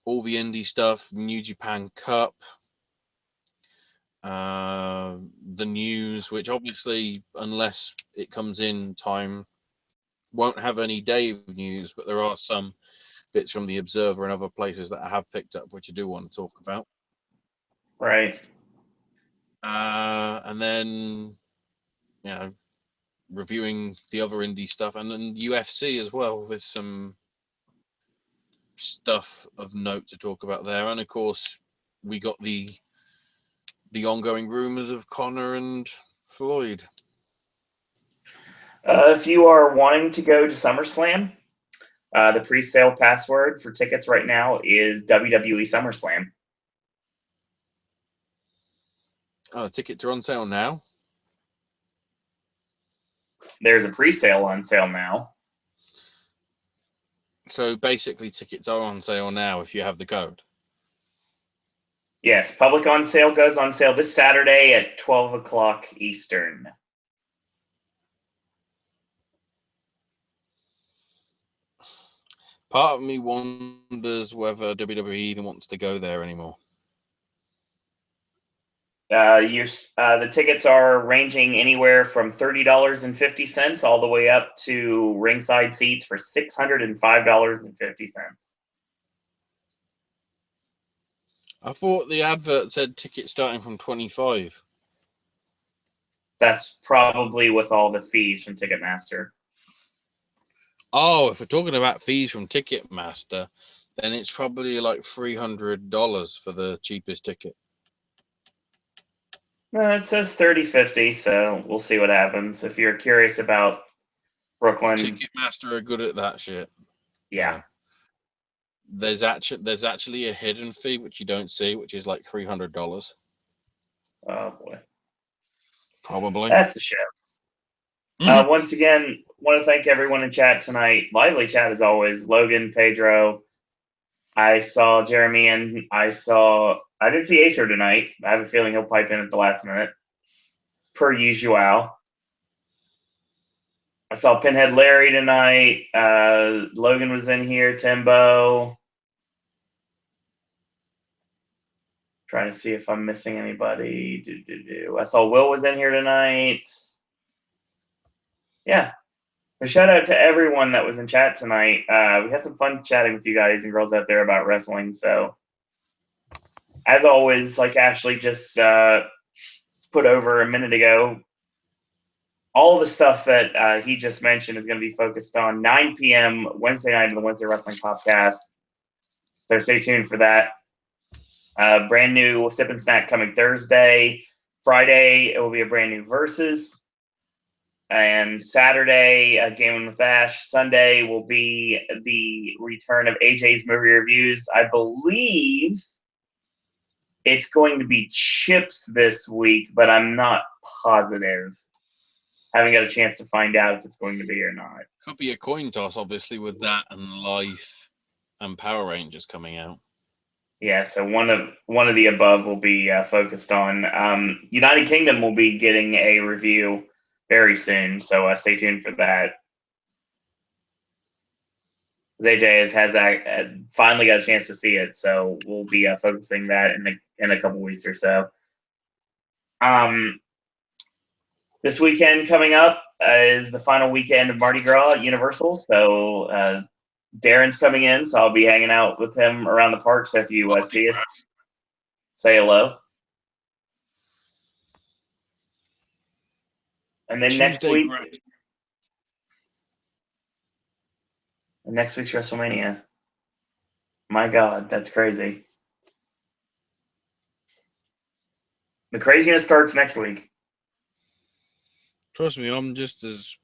All the indie stuff, New Japan Cup, the the news, which obviously, unless it comes in time, won't have any day of news, but there are some bits from the Observer and other places that I have picked up, which I do want to talk about. Right. And then, reviewing the other indie stuff, and then UFC as well, with some stuff of note to talk about there. And of course, we got the ongoing rumors of Conor and Floyd. If you are wanting to go to SummerSlam, the pre-sale password for tickets right now is WWE SummerSlam. Oh, tickets are on sale now. There's a pre-sale on sale now. So basically, tickets are on sale now if you have the code. Yes, public on sale goes on sale this Saturday at 12 o'clock Eastern. Part of me wonders whether WWE even wants to go there anymore. The tickets are ranging anywhere from $30.50 all the way up to ringside seats for $605.50. I thought the advert said tickets starting from $25. That's probably with all the fees from Ticketmaster. Oh, if we're talking about fees from Ticketmaster, then it's probably like $300 for the cheapest ticket. It says $30.50, so we'll see what happens. If you're curious about Brooklyn, Ticketmaster are good at that shit. yeah. There's actually a hidden fee which you don't see, which is like $300. Oh boy, Probably. that's a show. Once again, want to thank everyone in chat tonight. Lively chat as always. Logan, Pedro. I saw Jeremy, and I didn't see Acer tonight. I have a feeling he'll pipe in at the last minute, per usual. I saw Pinhead Larry tonight. Logan was in here. Timbo. Trying to see if I'm missing anybody. I saw Will was in here tonight. Yeah. A shout out to everyone that was in chat tonight. We had some fun chatting with you guys and girls out there about wrestling. So, as always, like Ashley just put over a minute ago, all the stuff that he just mentioned is going to be focused on 9 p.m. Wednesday night of the Wednesday Wrestling Popcast. So stay tuned for that. Brand new Sip and Snack coming Thursday. Friday, it will be a brand new Versus. And Saturday, Gaming with Ash. Sunday will be the return of AJ's movie reviews. I believe it's going to be Chips this week, but I'm not positive. Haven't got a chance to find out if it's going to be or not. Could be a coin toss, obviously, with that and Life and Power Rangers coming out. Yeah, so one of the above will be focused on. United Kingdom will be getting a review very soon, so stay tuned for that. AJ has finally got a chance to see it, so we'll be focusing that in a couple weeks or so. This weekend coming up is the final weekend of Mardi Gras at Universal, so Darren's coming in, so I'll be hanging out with him around the park. So if you see us, say hello. And then next week's WrestleMania. My God, that's crazy. The craziness starts next week. Trust me, I'm just as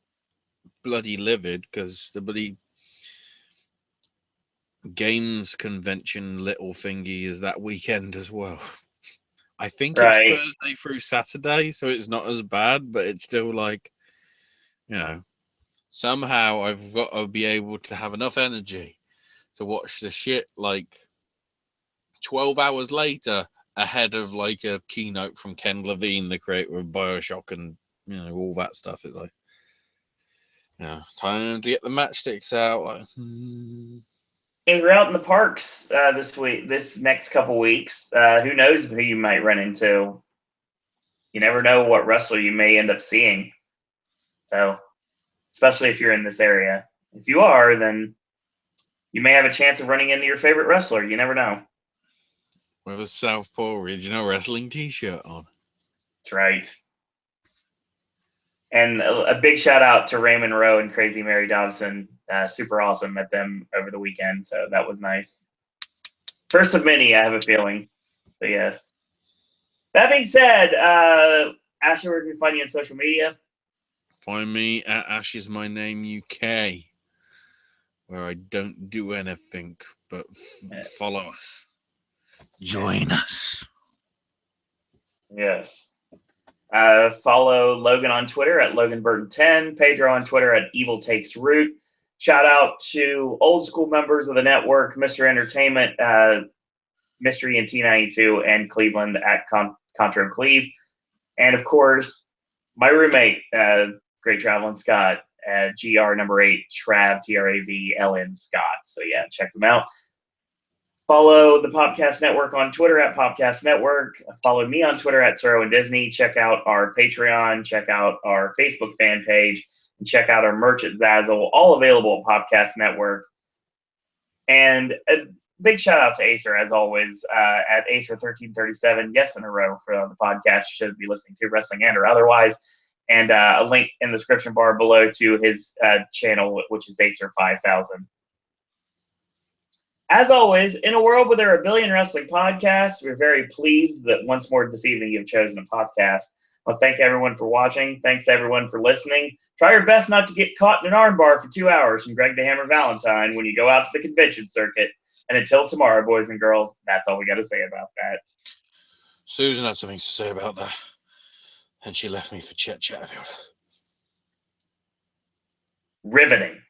bloody livid because the bloody games convention little thingy is that weekend as well. I think it's Thursday through Saturday, so it's not as bad, but it's still like, somehow I've got to be able to have enough energy to watch the shit like 12 hours later ahead of like a keynote from Ken Levine, the creator of BioShock, and all that stuff. It's like, time to get the matchsticks out. Like, If you're out in the parks this next couple weeks, who knows who you might run into? You never know what wrestler you may end up seeing. So, especially if you're in this area. If you are, then you may have a chance of running into your favorite wrestler. You never know. With a Southpaw Regional Wrestling t-shirt on. That's right. And a big shout out to Raymond Rowe and Crazy Mary Dobson. Super awesome. Met them over the weekend, so that was nice. First of many, I have a feeling. So, yes. That being said, Ashley, where can we find you on social media? Find me at Ash is My Name UK, where I don't do anything but follow us. Join us. Yes. Follow Logan on Twitter at LoganBurton10, Pedro on Twitter at Evil Takes Root. Shout out to old school members of the network, Mr. Entertainment, Mystery and T92, and Cleveland at Contro Cleve. And of course, my roommate, Great Traveling Scott, GR number 8, Trav, TRAVLN Scott. So yeah, check them out. Follow the Popcast Network on Twitter at Popcast Network. Follow me on Twitter at Soro and Disney. Check out our Patreon. Check out our Facebook fan page. And check out our merch at Zazzle. All available at Popcast Network. And a big shout out to Acer, as always, at Acer1337. Yes, in a row for the podcast you should be listening to, wrestling and or otherwise. And a link in the description bar below to his channel, which is Acer 5000. As always, in a world where there are a billion wrestling podcasts, we're very pleased that once more this evening you've chosen a podcast. Well, thank everyone for watching. Thanks everyone for listening. Try your best not to get caught in an armbar for 2 hours from Greg the Hammer Valentine when you go out to the convention circuit. And until tomorrow, boys and girls, that's all we got to say about that. Susan had something to say about that, and she left me for Chet Chatfield. Riveting.